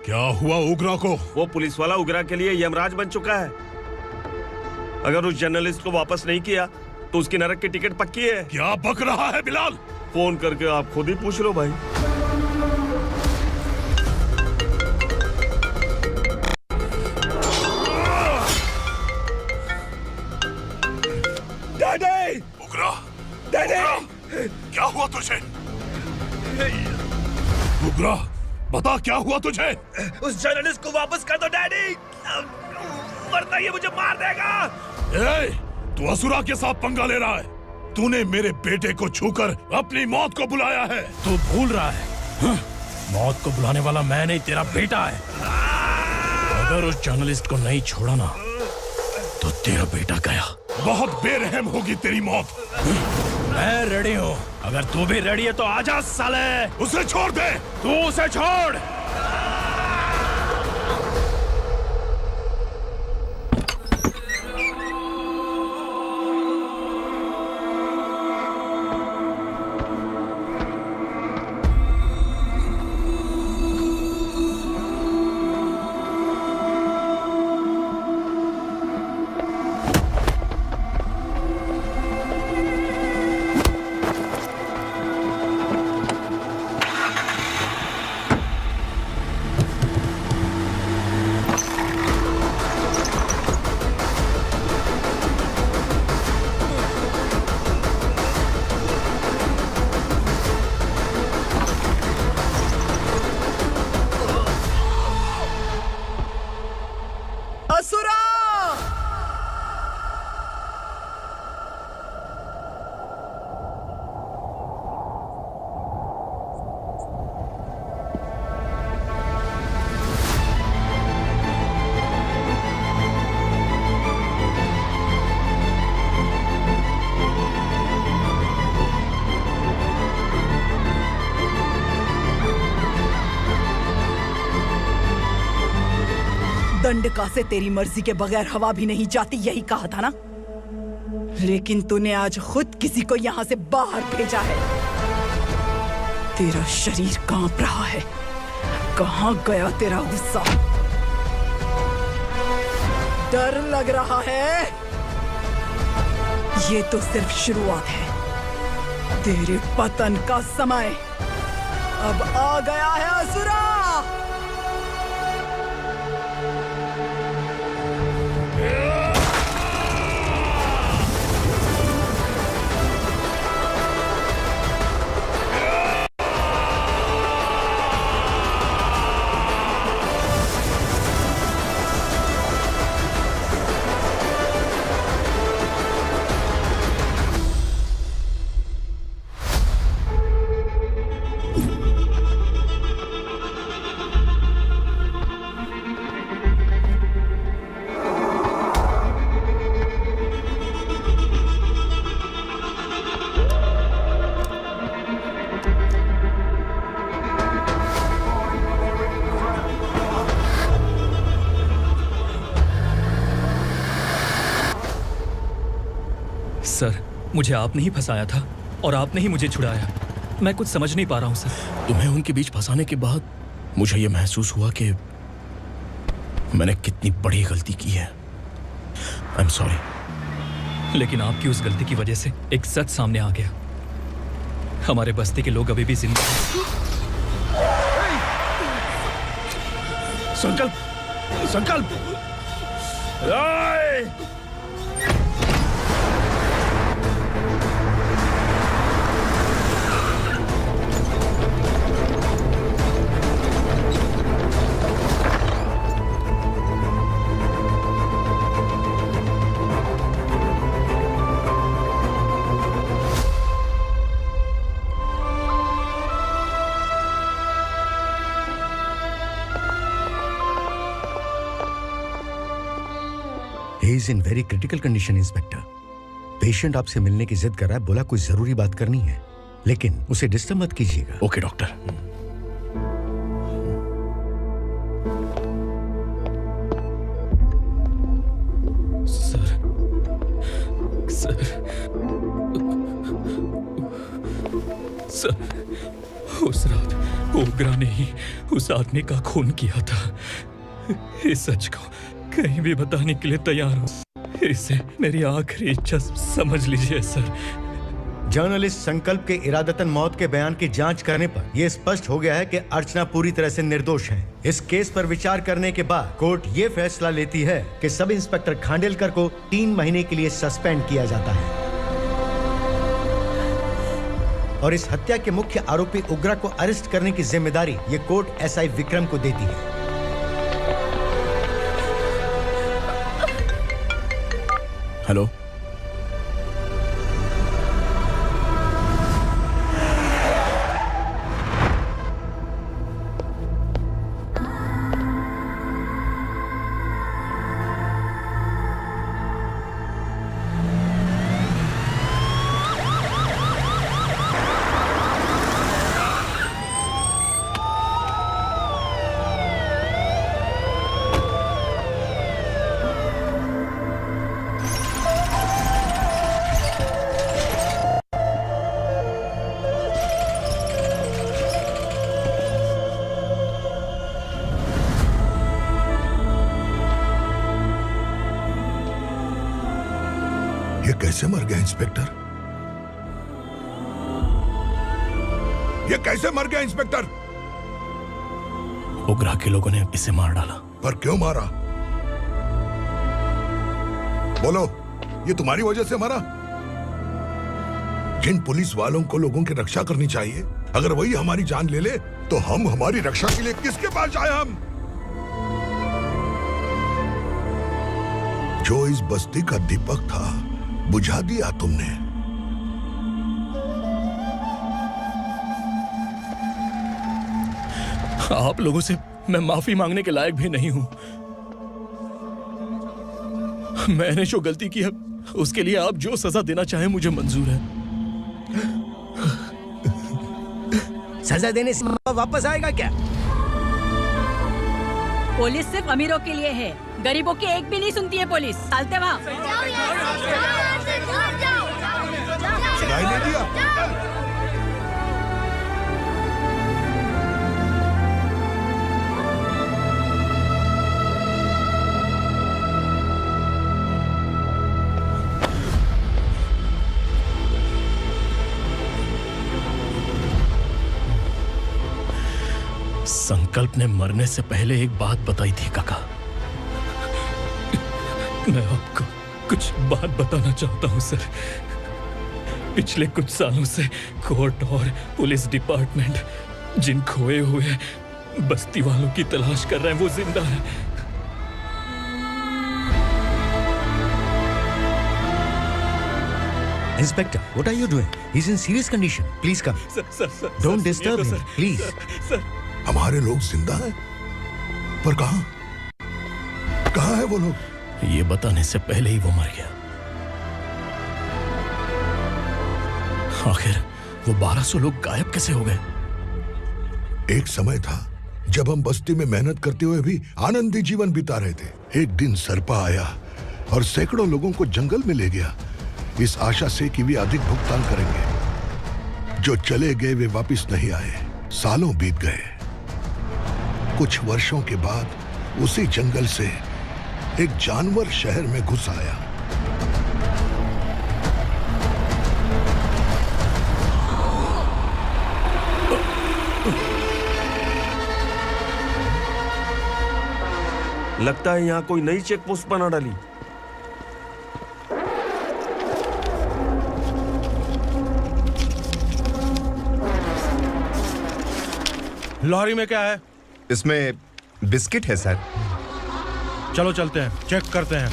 क्या हुआ उगरा को? वो पुलिस वाला उगरा के लिए यमराज बन चुका है। अगर उस जर्नलिस्ट को वापस नहीं किया तो उसकी नरक की टिकट पक्की है। क्या बक रहा है बिलाल? फोन करके आप खुद ही पूछ लो भाई। डैडी! उगरा! डैडी! क्या हुआ तुझे? उगरा, बता क्या हुआ तुझे? उस जर्नलिस्ट को वापस कर दो डैडी, वरना ये मुझे मार देगा। ए, तू असुरा के साथ पंगा ले रहा है। तूने मेरे बेटे को छूकर अपनी मौत को बुलाया है। तू भूल रहा है, मौत को बुलाने वाला मैं नहीं, तेरा बेटा है। अगर उस जर्नलिस्ट को नहीं छोड़ा ना तो तेरा बेटा गया। बहुत बेरहम होगी तेरी मौत। मैं रेडी हूँ, अगर तू भी रेडी है तो आजा साले। उसे छोड़ दे। तू उसे छोड़। दंडका से तेरी मर्जी के बगैर हवा भी नहीं जाती, यही कहा था ना? लेकिन तूने आज खुद किसी को यहाँ से बाहर भेजा है। तेरा शरीर कांप रहा है। कहाँ गया तेरा गुस्सा? डर लग रहा है? ये तो सिर्फ शुरुआत है। तेरे पतन का समय अब आ गया है असुरा। सर, मुझे आपने ही फंसाया था और आपने ही मुझे छुड़ाया। मैं कुछ समझ नहीं पा रहा हूँ सर। तुम्हें उनके बीच फंसाने के बाद मुझे यह महसूस हुआ कि मैंने कितनी बड़ी गलती की है। I am sorry. लेकिन आपकी उस गलती की वजह से एक सच सामने आ गया। हमारे बस्ती के लोग अभी भी जिंदा हैं। संकल्प, संकल्प। He is in very critical condition, inspector. Patient आपसे मिलने की जिद कर रहा है, बोला कोई जरूरी बात करनी है, लेकिन उसे डिस्टर्ब मत कीजिएगा। Okay doctor. सर, उस रात ओग्रा ने ही उस आदमी का खून किया था। इस सच को कहीं भी बताने के लिए तैयार हूँ। इसे मेरी आखिरी इच्छा समझ लीजिए सर। जर्नलिस्ट संकल्प के इरादतन मौत के बयान की जांच करने पर यह स्पष्ट हो गया है कि अर्चना पूरी तरह से निर्दोष है। इस केस पर विचार करने के बाद कोर्ट ये फैसला लेती है कि सब इंस्पेक्टर खांडेलकर को 3 महीने के लिए सस्पेंड किया जाता है और इस हत्या के मुख्य आरोपी उग्रा को अरेस्ट करने की जिम्मेदारी ये कोर्ट एसआई विक्रम को देती है। हेलो, ये कैसे मर गया इंस्पेक्टर? ये कैसे मर गया इंस्पेक्टर? ओग्रा के लोगों ने इसे मार डाला। पर क्यों मारा? बोलो, ये तुम्हारी वजह से मरा? जिन पुलिस वालों को लोगों की रक्षा करनी चाहिए, अगर वही हमारी जान ले ले तो हम हमारी रक्षा के लिए किसके पास जाए? हम जो इस बस्ती का दीपक था बुझा दिया तुमने। आप लोगों से मैं माफी मांगने के लायक भी नहीं हूं। मैंने जो गलती की है उसके लिए आप जो सजा देना चाहें मुझे मंजूर है। सजा देने से वापस आएगा क्या? पुलिस सिर्फ अमीरों के लिए है, गरीबों की एक भी नहीं सुनती है पुलिस। चलते वहाँ। सुनाई नहीं दिया? संकल्प ने मरने से पहले एक बात बताई थी काका। मैं आपको कुछ बात बताना चाहता हूं सर। पिछले कुछ सालों से कोर्ट और पुलिस डिपार्टमेंट जिन खोए हुए बस्ती वालों की तलाश कर रहे हैं वो जिंदा है। Inspector, what are you doing? He's in serious condition. Please come. Sir, Don't disturb him, please. Sir, हमारे लोग जिंदा हैं? पर कहां? कहां है वो लोग? ये बताने से पहले ही वो मर गया। आखिर वो 1200 लोग गायब कैसे हो गए? एक समय था जब हम बस्ती में मेहनत करते हुए भी आनंदी जीवन बिता रहे थे। एक दिन सरपा आया और सैकड़ों लोगों को जंगल में ले गया, इस आशा से कि वे अधिक भुगतान करेंगे। जो चले गए वे वापस नहीं आए। सालों बीत गए। कुछ वर्षों के बाद उसी जंगल से एक जानवर शहर में घुस आया। लगता है यहाँ कोई नई चेक पोस्ट बना डाली। लॉरी में क्या है? इसमें बिस्किट है सर। चलो चलते हैं, चेक करते हैं।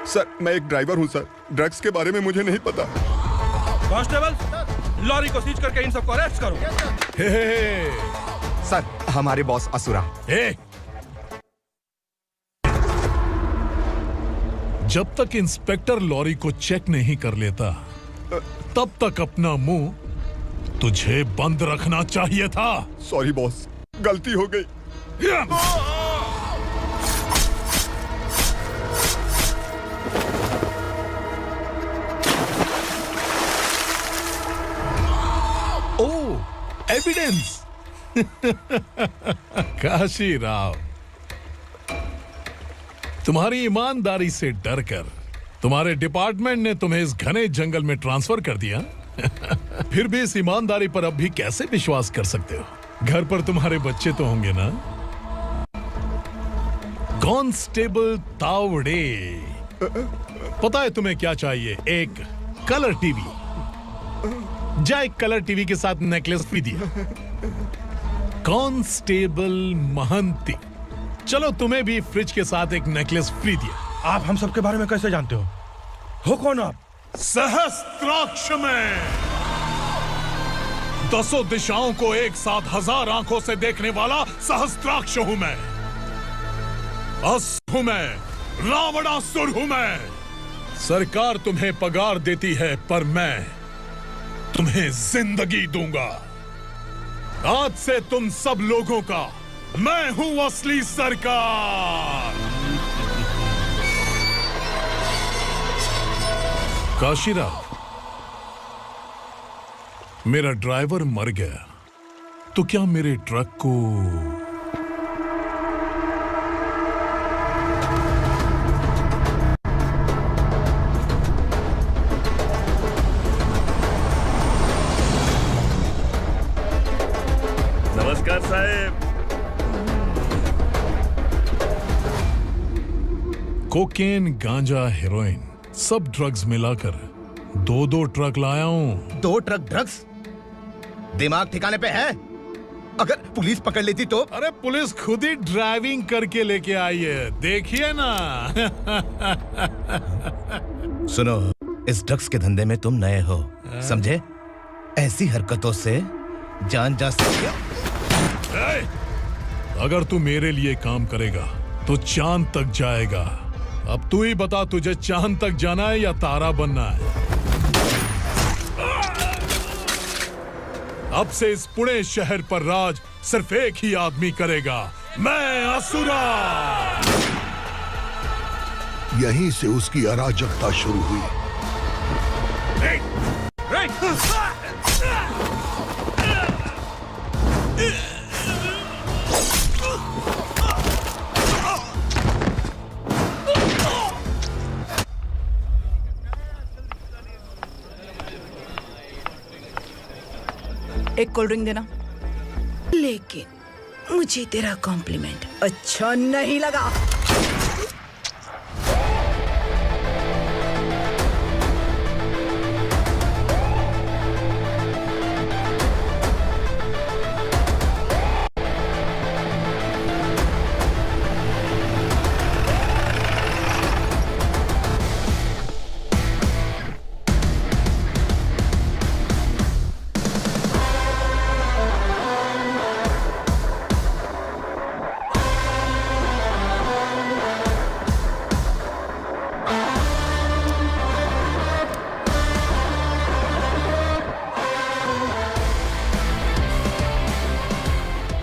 सर, मैं एक ड्राइवर हूं सर। ड्रग्स के बारे में मुझे नहीं पता। कांस्टेबल, लॉरी को सीज करके इन सबको अरेस्ट करो। सर, हमारे बॉस असुरा। जब तक इंस्पेक्टर लॉरी को चेक नहीं कर लेता तब तक अपना मुंह तुझे बंद रखना चाहिए था। सॉरी बॉस, गलती हो गई। कॉन्फिडेंस। काशी राव, तुम्हारी ईमानदारी से डरकर तुम्हारे डिपार्टमेंट ने तुम्हें इस घने जंगल में ट्रांसफर कर दिया। फिर भी इस ईमानदारी पर अब भी कैसे विश्वास कर सकते हो? घर पर तुम्हारे बच्चे तो होंगे ना? कांस्टेबल तावड़े, पता है तुम्हें क्या चाहिए? एक कलर टीवी। जा एक कलर टीवी के साथ नेकलेस भी दिया। कांस्टेबल महंती, चलो तुम्हें भी फ्रिज के साथ एक नेकलेस फ्री दिया। आप हम सबके बारे में कैसे जानते हो कौन आप? सहस्त्राक्ष में 10 दिशाओं को एक साथ 1000 आंखों से देखने वाला सहस्त्राक्ष हूं मैं। असुर हूं मैं, रावणासुर हूं मैं। सरकार तुम्हें पगार देती है पर मैं तुम्हें जिंदगी दूंगा। आज से तुम सब लोगों का मैं हूं असली सरकार। काशीराव, मेरा ड्राइवर मर गया तो क्या मेरे ट्रक को नमस्कार साहब। कोकेन, गांजा, हेरोइन, सब ड्रग्स मिलाकर 2 ट्रक लाया हूं। 2 ट्रक ड्रग्स? दिमाग ठिकाने पे है? अगर पुलिस पकड़ लेती तो? अरे पुलिस खुद ही ड्राइविंग करके लेके आई है, देखिए ना। सुनो, इस ड्रग्स के धंधे में तुम नए हो, समझे? ऐसी हरकतों से जान जा सकती है। अगर तू मेरे लिए काम करेगा तो चांद तक जाएगा। अब तू ही बता, तुझे चांद तक जाना है या तारा बनना है? अब से इस पुणे शहर पर राज सिर्फ एक ही आदमी करेगा, मैं असुरा। यहीं से उसकी अराजकता शुरू हुई। एक कोल्ड ड्रिंक देना। लेकिन मुझे तेरा कॉम्प्लीमेंट अच्छा नहीं लगा।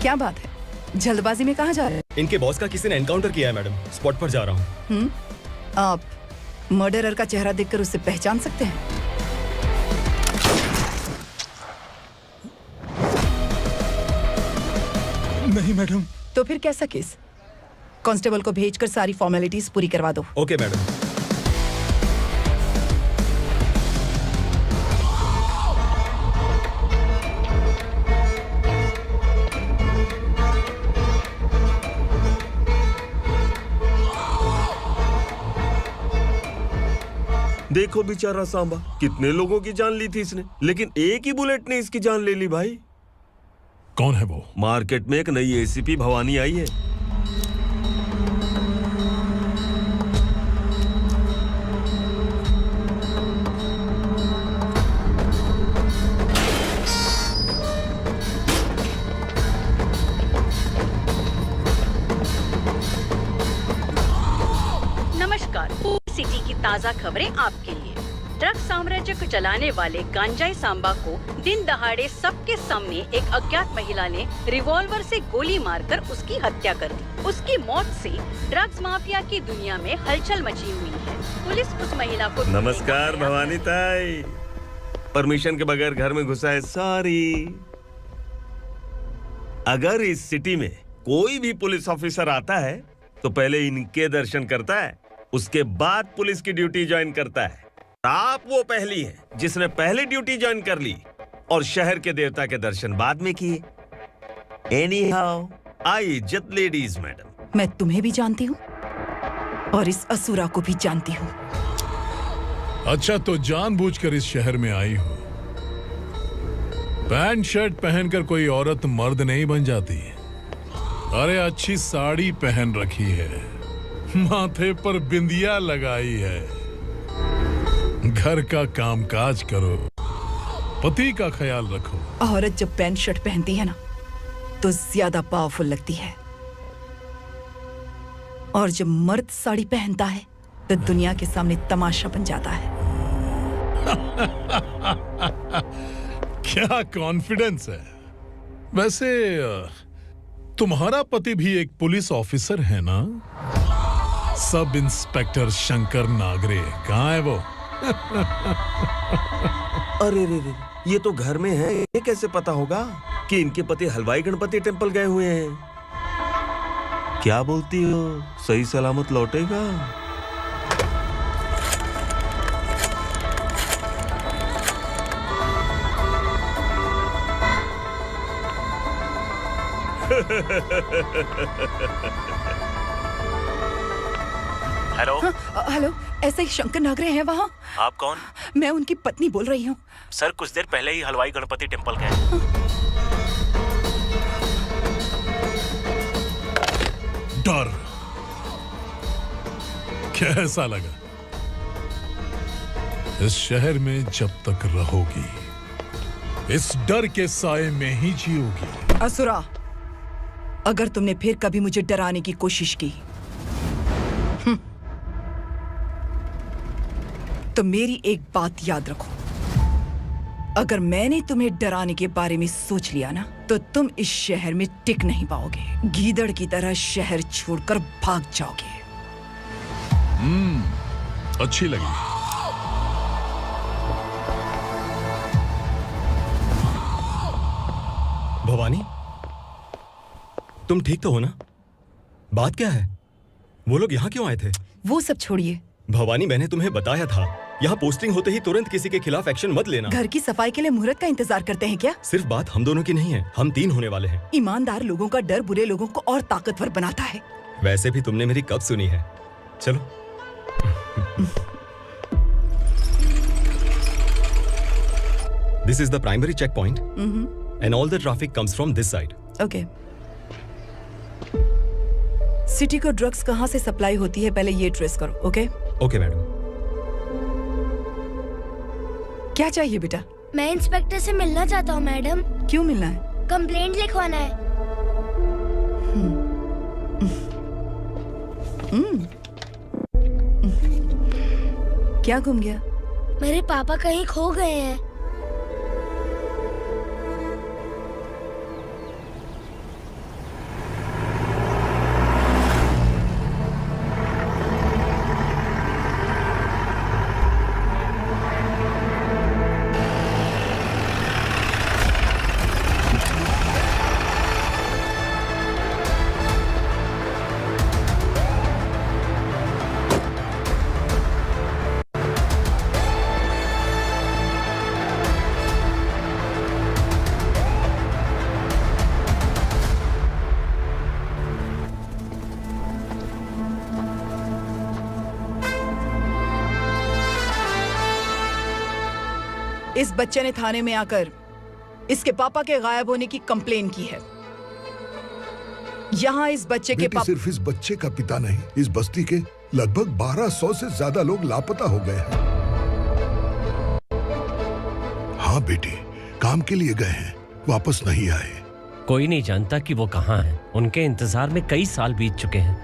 क्या बात है, जल्दबाजी में कहाँ जा रहे हैं? इनके बॉस का किसी ने एनकाउंटर किया है मैडम, स्पॉट पर जा रहा हूँ। आप मर्डरर का चेहरा देखकर उसे पहचान सकते हैं? नहीं मैडम। तो फिर कैसा केस? कांस्टेबल को भेजकर सारी फॉर्मेलिटीज पूरी करवा दो। Okay madam. देखो बेचारा सांबा, कितने लोगों की जान ली थी इसने, लेकिन एक ही बुलेट ने इसकी जान ले ली भाई। कौन है वो? मार्केट में एक नई एसीपी भवानी आई है। नमस्कार, सिटी की ताज़ा खबरें आपके लिए। ड्रग साम्राज्य को चलाने वाले गांजाई सांबा को दिन दहाड़े सबके सामने एक अज्ञात महिला ने रिवॉल्वर से गोली मारकर उसकी हत्या कर दी। उसकी मौत से ड्रग्स माफिया की दुनिया में हलचल मची हुई है। पुलिस उस महिला को नमस्कार भवानी ताई, परमिशन के बगैर घर में घुसा है, सॉरी। अगर इस सिटी में कोई भी पुलिस ऑफिसर आता है तो पहले इनके दर्शन करता है, उसके बाद पुलिस की ड्यूटी ज्वाइन करता है। आप वो पहली हैं जिसने पहले ड्यूटी ज्वाइन कर ली और शहर के देवता के दर्शन बाद में किए। एनीहाउ, आई इज्जत लेडीज मैडम। मैं तुम्हें भी जानती हूँ और इस असुरा को भी जानती हूँ। अच्छा, तो जानबूझकर इस शहर में आई हो। पैंट शर्ट पहनकर कोई औरत मर्द नहीं बन जाती। अरे अच्छी साड़ी पहन रखी है, माथे पर बिंदिया लगाई है, घर का कामकाज करो, पति का ख्याल रखो। औरत जब पैंट शर्ट पहनती है ना तो ज्यादा पावरफुल लगती है, और जब मर्द साड़ी पहनता है तो दुनिया के सामने तमाशा बन जाता है। क्या कॉन्फिडेंस है। वैसे तुम्हारा पति भी एक पुलिस ऑफिसर है ना? सब इंस्पेक्टर शंकर नागरे कहाँ है वो? अरे रे रे, ये तो घर में है, ये कैसे पता होगा कि इनके पति हलवाई गणपति टेम्पल गए हुए हैं? क्या बोलती हो, सही सलामत लौटेगा? हेलो। हेलो, ऐसे ही शंकर नागरे हैं वहाँ? आप कौन? मैं उनकी पत्नी बोल रही हूँ। सर कुछ देर पहले ही हलवाई गणपति टेम्पल गए। डर कैसा लगा? इस शहर में जब तक रहोगी इस डर के साए में ही जियोगी। असुरा, अगर तुमने फिर कभी मुझे डराने की कोशिश की तो मेरी एक बात याद रखो, अगर मैंने तुम्हें डराने के बारे में सोच लिया ना तो तुम इस शहर में टिक नहीं पाओगे। गीदड़ की तरह शहर छोड़कर भाग जाओगे। अच्छी लगी। भवानी, तुम ठीक तो हो ना? बात क्या है? वो लोग यहाँ क्यों आए थे? वो सब छोड़िए भवानी, मैंने तुम्हें बताया था यहाँ पोस्टिंग होते ही तुरंत किसी के खिलाफ एक्शन मत लेना। घर की सफाई के लिए मुहूर्त का इंतजार करते हैं क्या? सिर्फ बात हम दोनों की नहीं है, हम 3 होने वाले हैं। ईमानदार लोगों का डर बुरे लोगों को और ताकतवर बनाता है। वैसे भी तुमने मेरी कब सुनी है। चलो। This is the primary checkpoint, and all the traffic comes from this side. Okay. City को ड्रग्स कहाँ से सप्लाई होती है पहले ये ट्रेस करो, ओके? Okay madam. क्या चाहिए बेटा? मैं इंस्पेक्टर से मिलना चाहता हूँ मैडम। क्यों मिलना है? कंप्लेंट लिखवाना है। क्या घूम गया? मेरे पापा कहीं खो गए हैं। इस बच्चे ने थाने में आकर इसके पापा के गायब होने की कंप्लेन की है। यहाँ इस बच्चे के पापा सिर्फ इस बच्चे का पिता नहीं, इस बस्ती के लगभग 1200 से ज्यादा लोग लापता हो गए हैं। हाँ बेटी, काम के लिए गए हैं, वापस नहीं आए। कोई नहीं जानता कि वो कहाँ हैं। उनके इंतजार में कई साल बीत चुके हैं।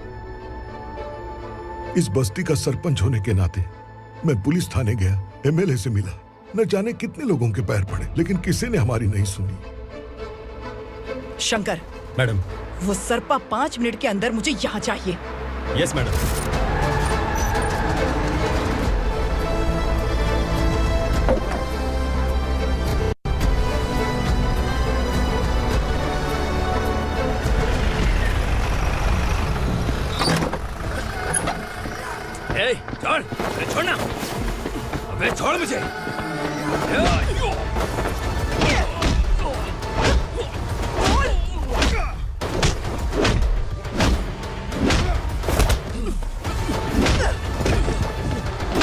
इस बस्ती का सरपंच होने के नाते मैं पुलिस थाने गया, एमएलए से मिला, न जाने कितने लोगों के पैर पड़े, लेकिन किसी ने हमारी नहीं सुनी। शंकर। मैडम। वो सरपा 5 मिनट के अंदर मुझे यहाँ चाहिए। Yes madam. ए, छोड़, अरे छोड़ना, अबे छोड़ मुझे।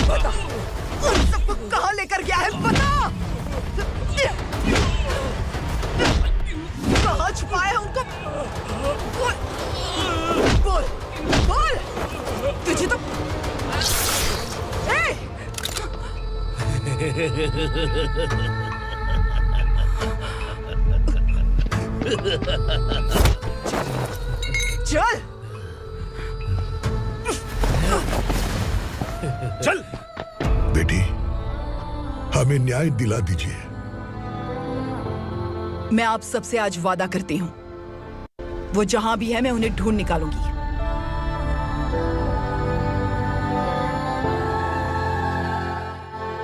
बता, उन सबको कहाँ लेकर गया है बता। कहाँ छुपाया है उनको? बोल, बोल, तुझे तो चल चल बेटी, हमें न्याय दिला दीजिए। मैं आप सबसे आज वादा करती हूँ, वो जहां भी है मैं उन्हें ढूंढ निकालूंगी।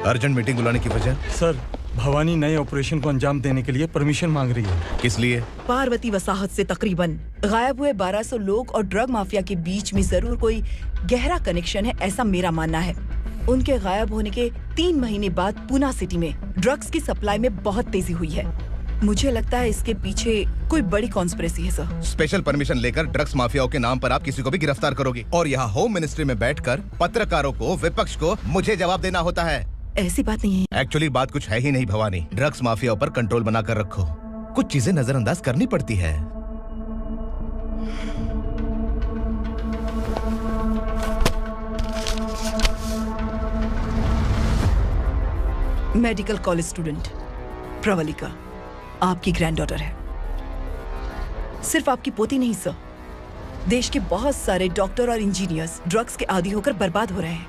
अर्जेंट मीटिंग बुलाने की वजह? सर, भवानी नए ऑपरेशन को अंजाम देने के लिए परमिशन मांग रही है। किस लिए? पार्वती वसाहत से तकरीबन गायब हुए 1200 लोग और ड्रग माफिया के बीच में जरूर कोई गहरा कनेक्शन है, ऐसा मेरा मानना है। उनके गायब होने के 3 महीने बाद पूना सिटी में ड्रग्स की सप्लाई में बहुत तेजी हुई है। मुझे लगता है इसके पीछे कोई बड़ी कॉन्स्पिरेसी है सर। स्पेशल परमिशन लेकर ड्रग्स माफियाओं के नाम पर आप किसी को भी गिरफ्तार करोगे और यहाँ होम मिनिस्ट्री में बैठकर पत्रकारों को, विपक्ष को मुझे जवाब देना होता है। ऐसी बात नहीं है। एक्चुअली बात कुछ है ही नहीं भवानी। ड्रग्स माफियाओं पर कंट्रोल बनाकर रखो, कुछ चीजें नजरअंदाज करनी पड़ती है। मेडिकल कॉलेज स्टूडेंट प्रवलिका आपकी ग्रैंडडॉटर है। सिर्फ आपकी पोती नहीं सर, देश के बहुत सारे डॉक्टर और इंजीनियर्स ड्रग्स के आदी होकर बर्बाद हो रहे हैं।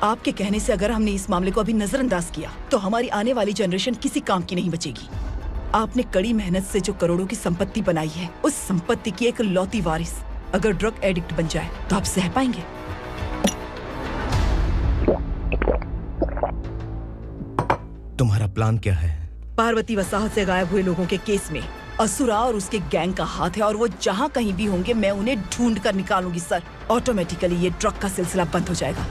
आपके कहने से अगर हमने इस मामले को अभी नजरअंदाज किया तो हमारी आने वाली जनरेशन किसी काम की नहीं बचेगी। आपने कड़ी मेहनत से जो करोड़ों की संपत्ति बनाई है, उस संपत्ति की एक लौती वारिस अगर ड्रग एडिक्ट बन जाए तो आप सह पाएंगे? तुम्हारा प्लान क्या है? पार्वती वसाहत से गायब हुए लोगों के केस में असुरा और उसके गैंग का हाथ है और वो जहाँ कहीं भी होंगे मैं उन्हें ढूंढ कर निकालूंगी सर। ऑटोमेटिकली ये ड्रग का सिलसिला बंद हो जाएगा।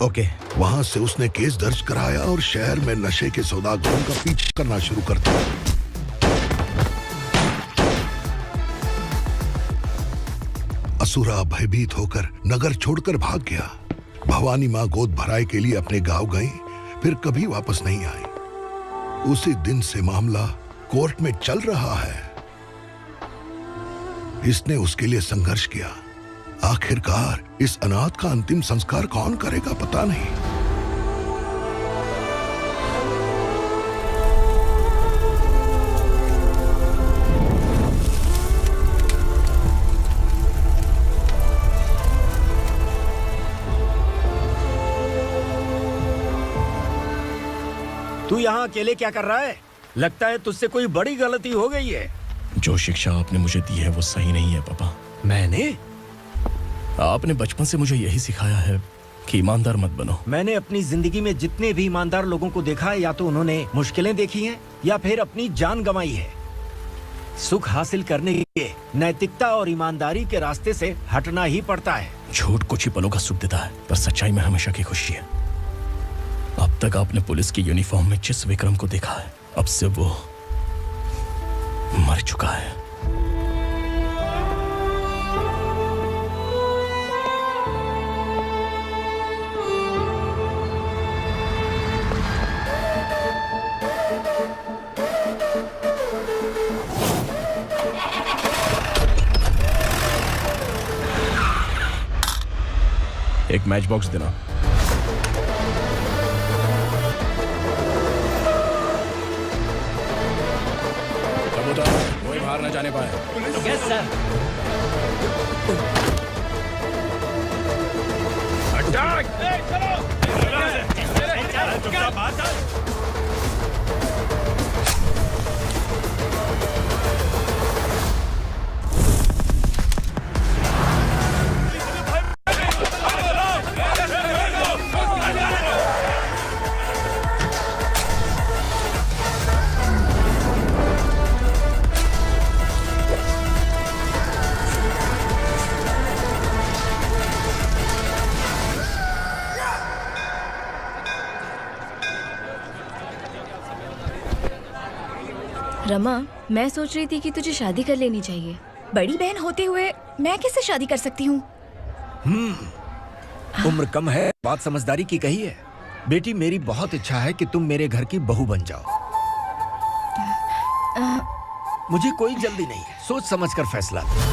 ओके। वहाँ से उसने केस दर्ज कराया और शहर में नशे के सौदागरों का पीछा करना शुरू कर दिया। असुरा भयभीत होकर नगर छोड़कर भाग गया। भवानी माँ गोद भराई के लिए अपने गांव गई, फिर कभी वापस नहीं आई। उसी दिन से मामला कोर्ट में चल रहा है। इसने उसके लिए संघर्ष किया। आखिरकार इस अनाथ का अंतिम संस्कार कौन करेगा पता नहीं। तू यहाँ अकेले क्या कर रहा है? लगता है तुझसे कोई बड़ी गलती हो गई है। जो शिक्षा आपने मुझे दी है वो सही नहीं है पापा। मैंने? आपने बचपन से मुझे यही सिखाया है कि ईमानदार मत बनो। मैंने अपनी जिंदगी में जितने भी ईमानदार लोगों को देखा है, या तो उन्होंने मुश्किलें देखी हैं या फिर अपनी जान गंवाई है। सुख हासिल करने के लिए नैतिकता और ईमानदारी के रास्ते से हटना ही पड़ता है। झूठ कुछ ही पलों का सुख देता है, पर सच्चाई में हमेशा की खुशी है। अब तक आपने पुलिस की यूनिफॉर्म में जिस विक्रम को देखा है, अब से वो मर चुका है। एक मैच बॉक्स देना। कबूतर कोई बाहर न जाने पाए। Yes sir. अटैक! चलो! चुपचाप बाहर चल! रमा, मैं सोच रही थी कि तुझे शादी कर लेनी चाहिए। बड़ी बहन होते हुए मैं कैसे शादी कर सकती हूँ? उम्र कम है, बात समझदारी की कही है। बेटी, मेरी बहुत इच्छा है कि तुम मेरे घर की बहू बन जाओ। मुझे कोई जल्दी नहीं है, सोच समझकर फैसला लो।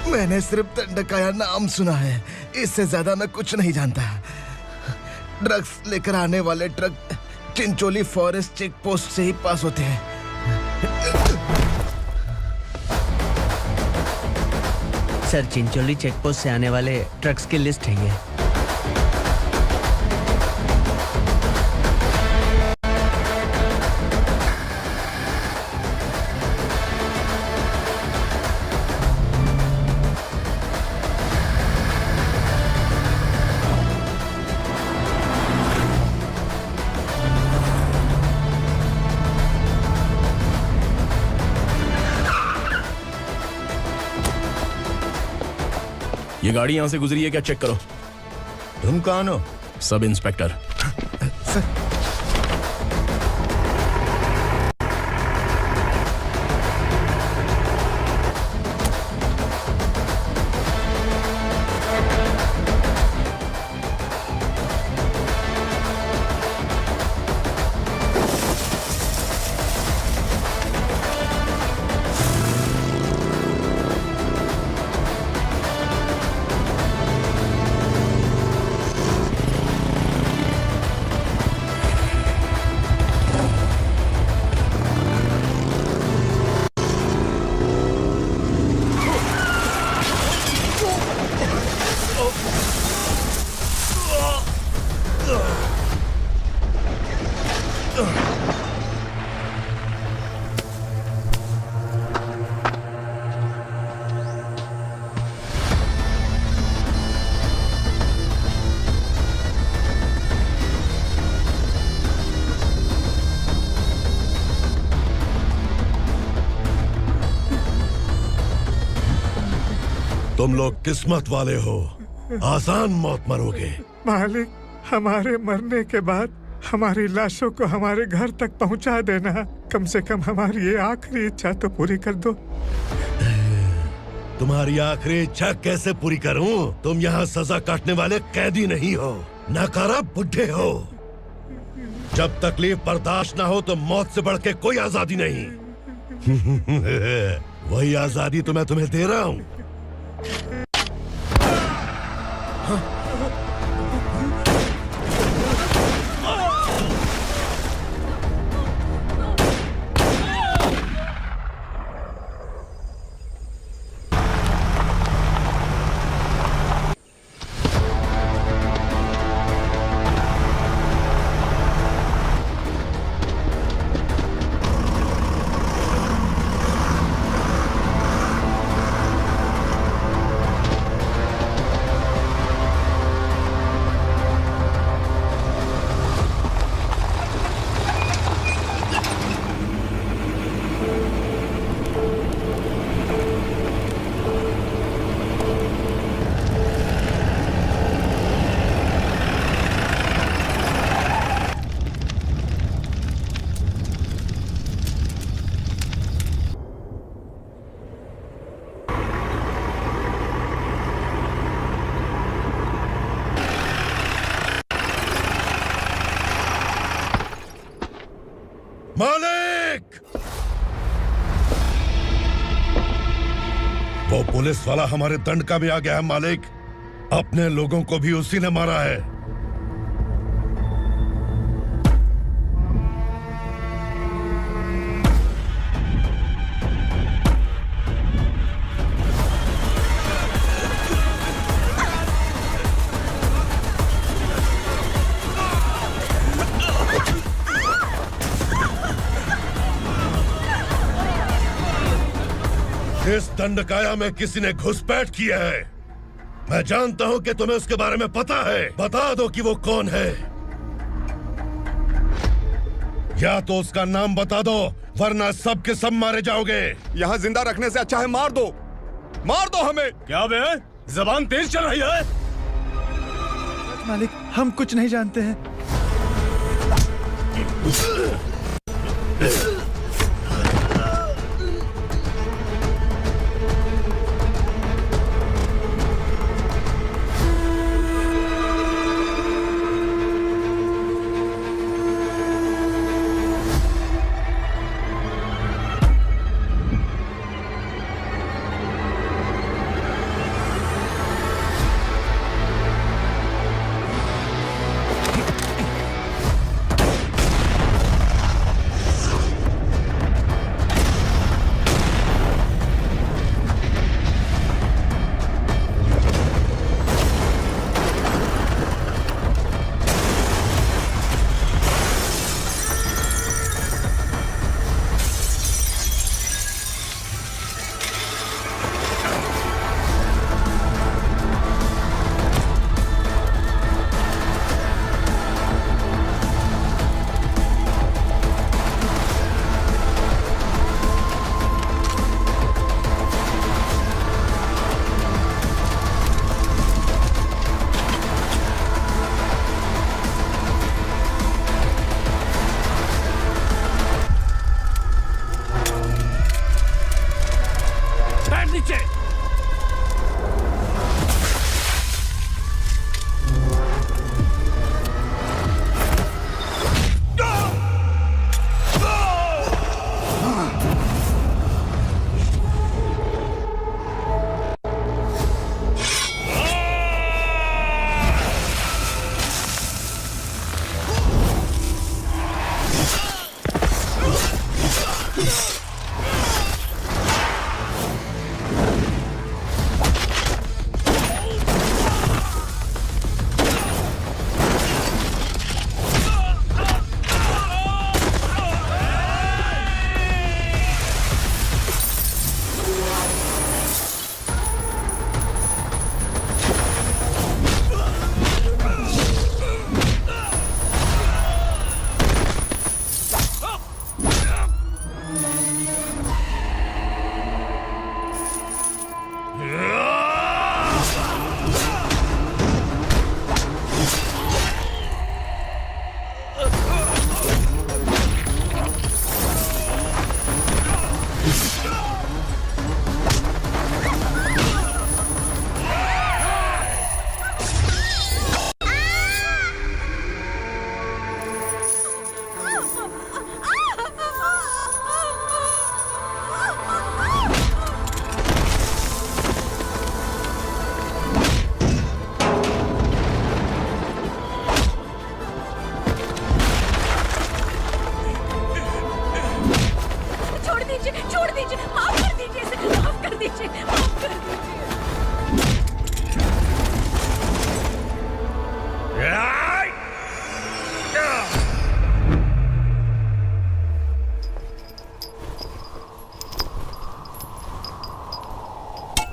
मैंने सिर्फ दंडकाया नाम सुना है, इससे ज्यादा मैं कुछ नहीं जानता। ड्रग्स लेकर आने वाले truck Chincholi forest check post से ही पास होते हैं। सर, चिंचोली चेक पोस्ट से आने वाले ट्रक्स की लिस्ट है ये। ये गाड़ी यहां से गुजरी है क्या, चेक करो। तुम कौन हो? Sub inspector. तुम लोग किस्मत वाले हो, आसान मौत मरोगे। मालिक, हमारे मरने के बाद हमारी लाशों को हमारे घर तक पहुंचा देना। कम से कम हमारी ये आखिरी इच्छा तो पूरी कर दो। तुम्हारी आखिरी इच्छा कैसे पूरी करूं? तुम यहाँ सजा काटने वाले कैदी नहीं हो, नाकारा बुड्ढे हो। जब तकलीफ बर्दाश्त ना हो तो मौत से बढ़ के कोई आजादी नहीं। वही आजादी तो मैं तुम्हें दे रहा हूँ। मालिक! वो पुलिस वाला हमारे दंड का भी आ गया है मालिक। अपने लोगों को भी उसी ने मारा है। इस दंडकाया में किसी ने घुसपैठ किया है। मैं जानता हूं कि तुम्हें उसके बारे में पता है। बता दो कि वो कौन है, या तो उसका नाम बता दो, वरना सब के सब मारे जाओगे। यहाँ जिंदा रखने से अच्छा है मार दो हमें। क्या बे, जबान तेज चल रही है? मालिक, हम कुछ नहीं जानते हैं।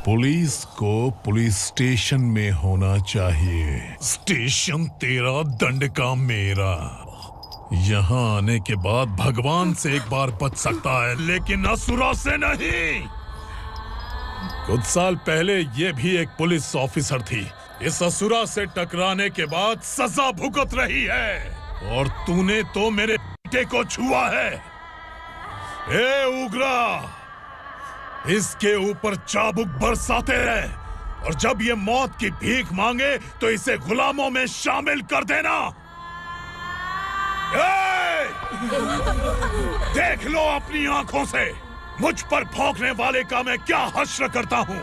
पुलिस को पुलिस स्टेशन में होना चाहिए। स्टेशन तेरा, दंड का मेरा। यहाँ आने के बाद भगवान से एक बार बच सकता है, लेकिन असुरा से नहीं। कुछ साल पहले ये भी एक पुलिस ऑफिसर थी। इस असुरा से टकराने के बाद सजा भुगत रही है, और तूने तो मेरे बेटे को छुआ है। ए उग्रा, इसके ऊपर चाबुक बरसाते रहे, और जब ये मौत की भीख मांगे तो इसे गुलामों में शामिल कर देना। देख लो अपनी आंखों से मुझ पर भौंकने वाले का मैं क्या हश्र करता हूं।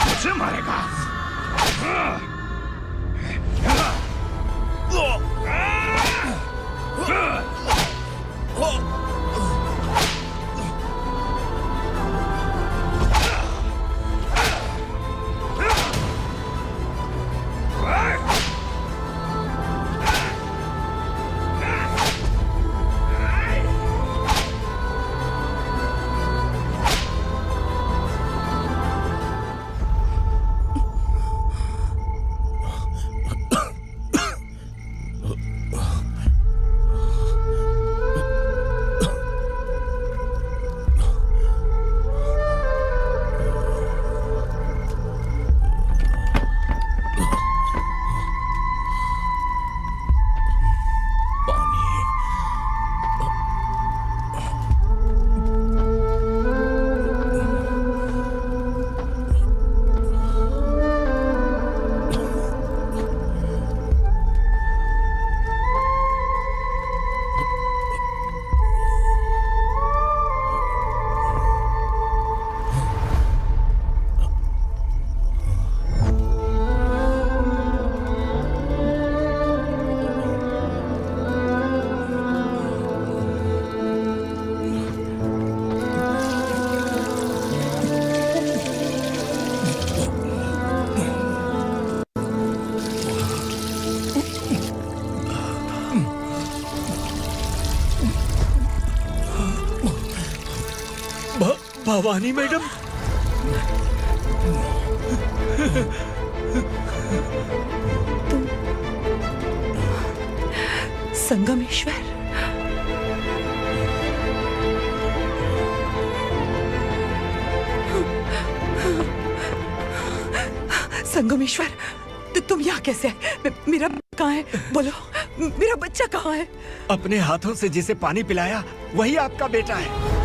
मुझे मारेगा। भवानी मैडम। संगमेश्वर, संगमेश्वर, तुम यहाँ कैसे आए? मेरा कहाँ है? बोलो, मेरा बच्चा कहाँ है? अपने हाथों से जिसे पानी पिलाया वही आपका बेटा है।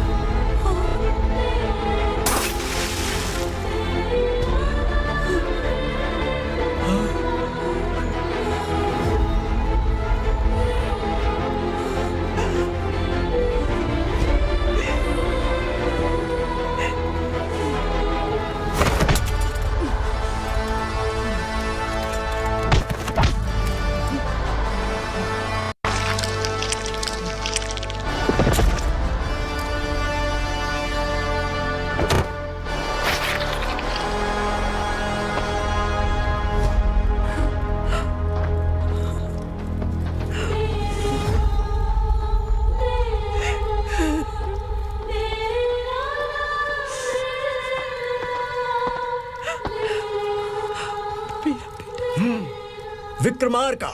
Vikramarka,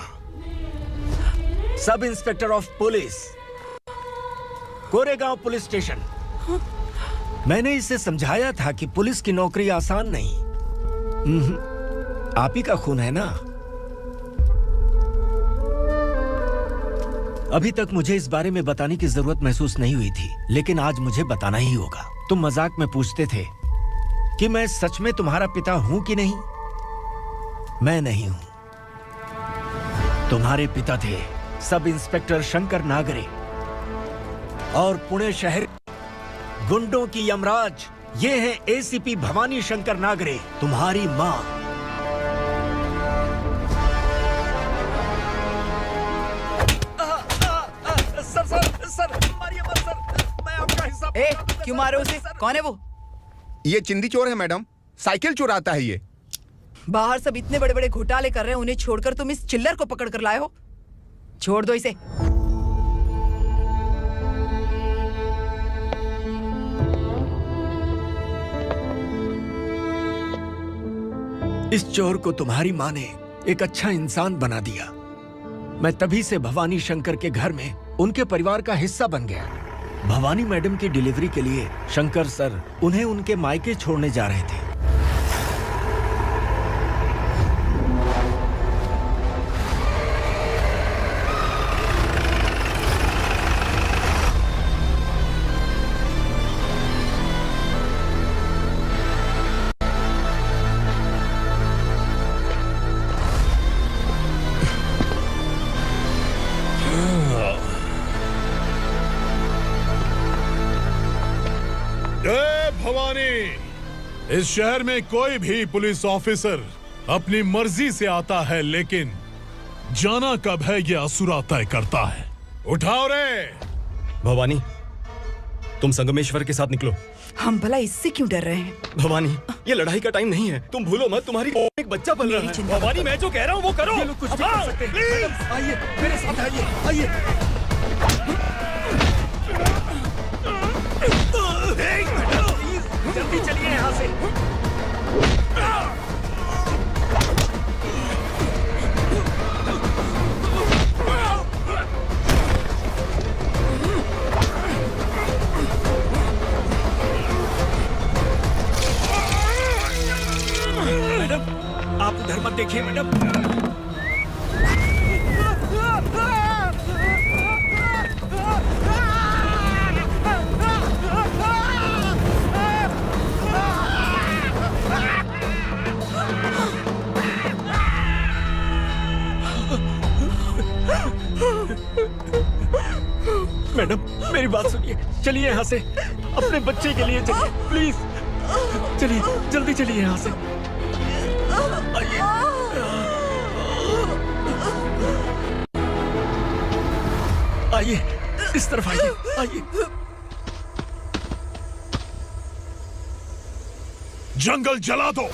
sub inspector of police, Koregaon police station. मैंने इसे समझाया था कि पुलिस की नौकरी आसान नहीं। आप ही का खून है ना। अभी तक मुझे इस बारे में बताने की जरूरत महसूस नहीं हुई थी, लेकिन आज मुझे बताना ही होगा। तुम मजाक में पूछते थे कि मैं सच में तुम्हारा पिता हूं कि नहीं। मैं नहीं हूं। तुम्हारे पिता थे सब इंस्पेक्टर शंकर नागरे और पुणे शहर गुंडों की यमराज ये हैं एसीपी भवानी शंकर नागरे, तुम्हारी मां। सर मारिए मत सर, मैं आपका हिस्सा। क्यों मारो उसे? कौन है वो? ये चिंदी चोर है मैडम, साइकिल चुराता है ये। बाहर सब इतने बड़े बड़े घोटाले कर रहे हैं, उन्हें छोड़कर तुम इस चिल्लर को पकड़ कर लाए हो। छोड़ दो इसे। इस चोर को तुम्हारी मां ने एक अच्छा इंसान बना दिया। मैं तभी से भवानी शंकर के घर में उनके परिवार का हिस्सा बन गया। भवानी मैडम की डिलीवरी के लिए शंकर सर उन्हें उनके मायके छोड़ने जा रहे थे। इस शहर में कोई भी पुलिस ऑफिसर अपनी मर्जी से आता है, लेकिन जाना कब है ये असुरा तय करता है। उठाओ रे। भवानी, तुम संगमेश्वर के साथ निकलो। हम भला इससे क्यों डर रहे हैं? भवानी, ये लड़ाई का टाइम नहीं है। तुम भूलो मत, तुम्हारी एक बच्चा पल रहा है। भवानी, मैं जो कह रहा हूँ वो करो। ये लोग कुछ भी कर सकते हैं। आइए मेरे साथ आइए, आइए। जल्दी चलिए यहाँ से। मैडम, आप उधर मत देखिए मैडम। मैडम, मेरी बात सुनिए। चलिए यहाँ से, अपने बच्चे के लिए चलिए प्लीज। चलिए, जल्दी चलिए यहाँ से। आइए। आइए, इस तरफ आइए, आइए। जंगल जला दो।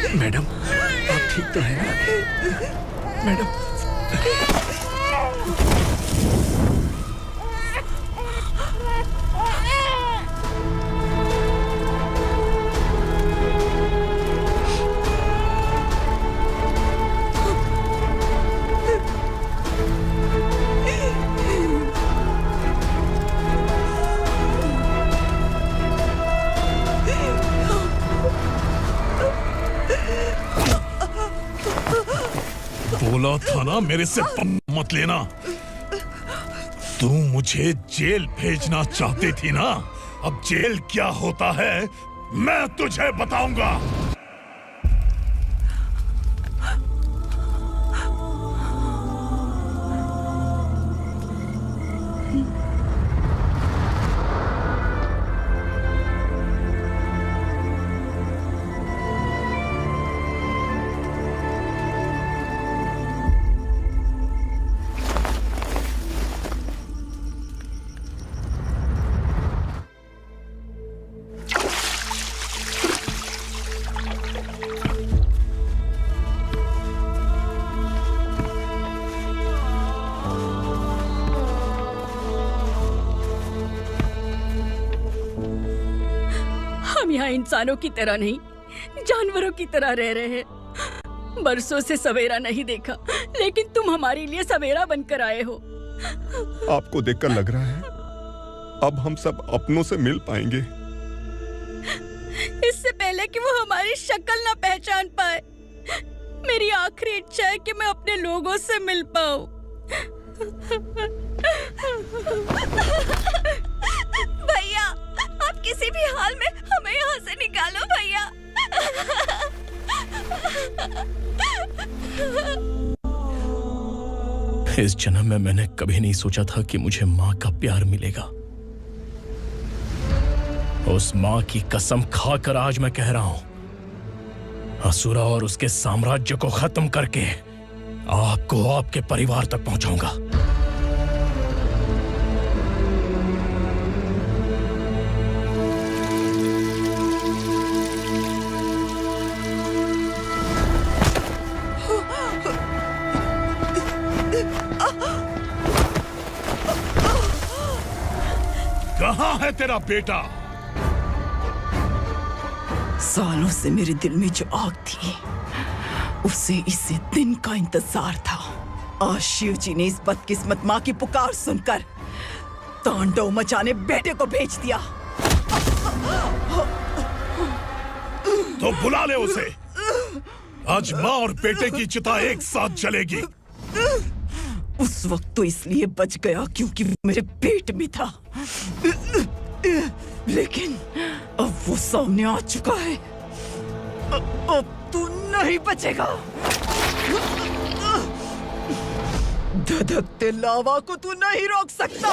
मैडम आप ठीक तो हैं मैडम? बोला था ना मेरे से पंगा मत लेना। तू मुझे जेल भेजना चाहती थी ना, अब जेल क्या होता है मैं तुझे बताऊंगा। हम यहाँ इंसानों की तरह नहीं, जानवरों की तरह रह रहे हैं। बरसों से सवेरा नहीं देखा, लेकिन तुम हमारे लिए सवेरा बनकर आए हो। आपको देखकर लग रहा है अब हम सब अपनों से मिल पाएंगे। इससे पहले कि वो हमारी शक्ल ना पहचान पाए, मेरी आखिरी इच्छा है कि मैं अपने लोगों से मिल पाऊं। भैया, आप किसी भी हाल में हमें यहाँ से निकालो भैया। इस जन्म में मैंने कभी नहीं सोचा था कि मुझे माँ का प्यार मिलेगा। उस माँ की कसम खाकर आज मैं कह रहा हूं, असुरा और उसके साम्राज्य को खत्म करके आपको आपके परिवार तक पहुंचाऊंगा। कहाँ है तेरा बेटा? सालों से मेरे दिल में जो आग थी, उसे इसी दिन का इंतजार था। आज शिव जी ने इस बदकिस्मत माँ की पुकार सुनकर तांडव मचाने बेटे को भेज दिया। तो बुला ले उसे। आज माँ और बेटे की चिता एक साथ जलेगी। उस वक्त तो इसलिए बच गया क्योंकि वो मेरे पेट में था, लेकिन अब वो सामने आ चुका है। अब तू नहीं बचेगा। धधकते लावा को तू नहीं रोक सकता।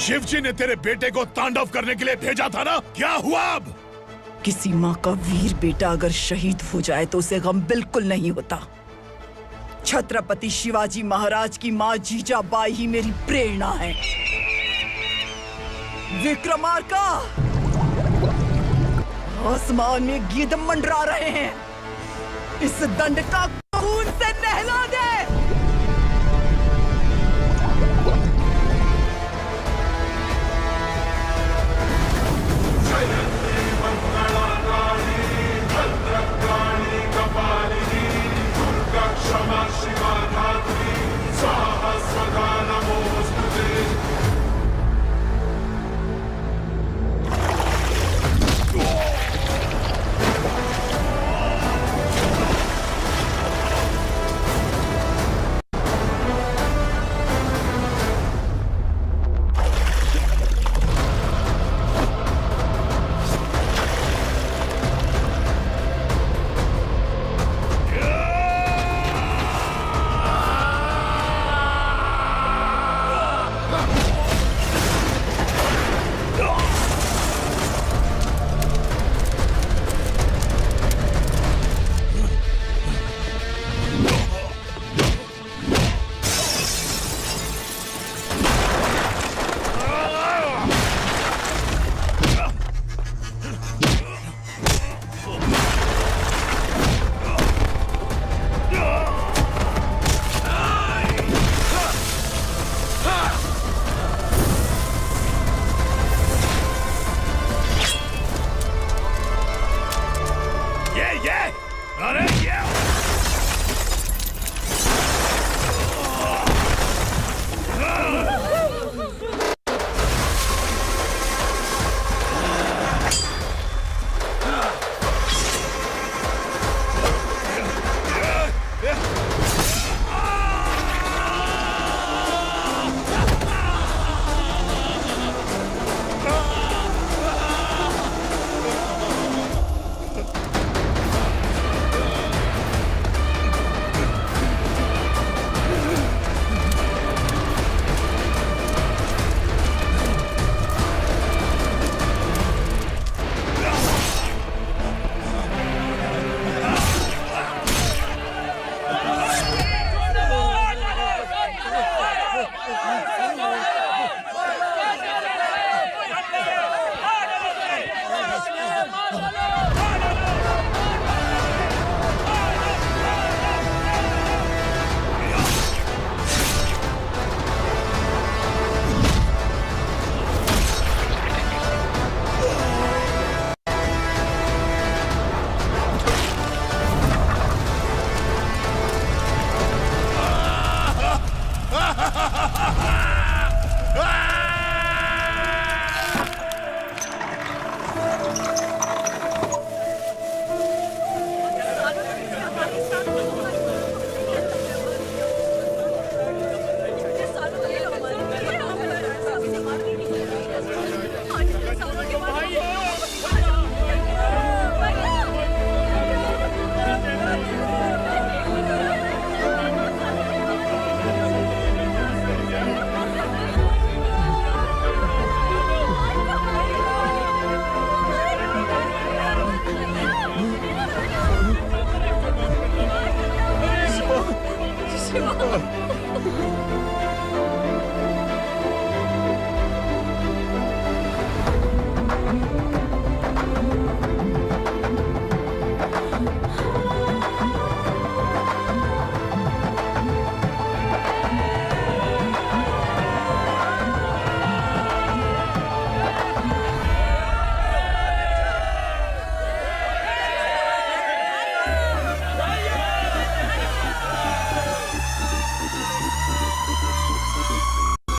शिवजी ने तेरे बेटे को तांडव करने के लिए भेजा था ना, क्या हुआ अब? किसी माँ का वीर बेटा अगर शहीद हो जाए तो उसे गम बिल्कुल नहीं होता। छत्रपति शिवाजी महाराज की माँ जीजाबाई ही मेरी प्रेरणा है। विक्रमार्का, आसमान में गिद्ध मंडरा रहे हैं, इस दंड का खून से नहला दे। शिवा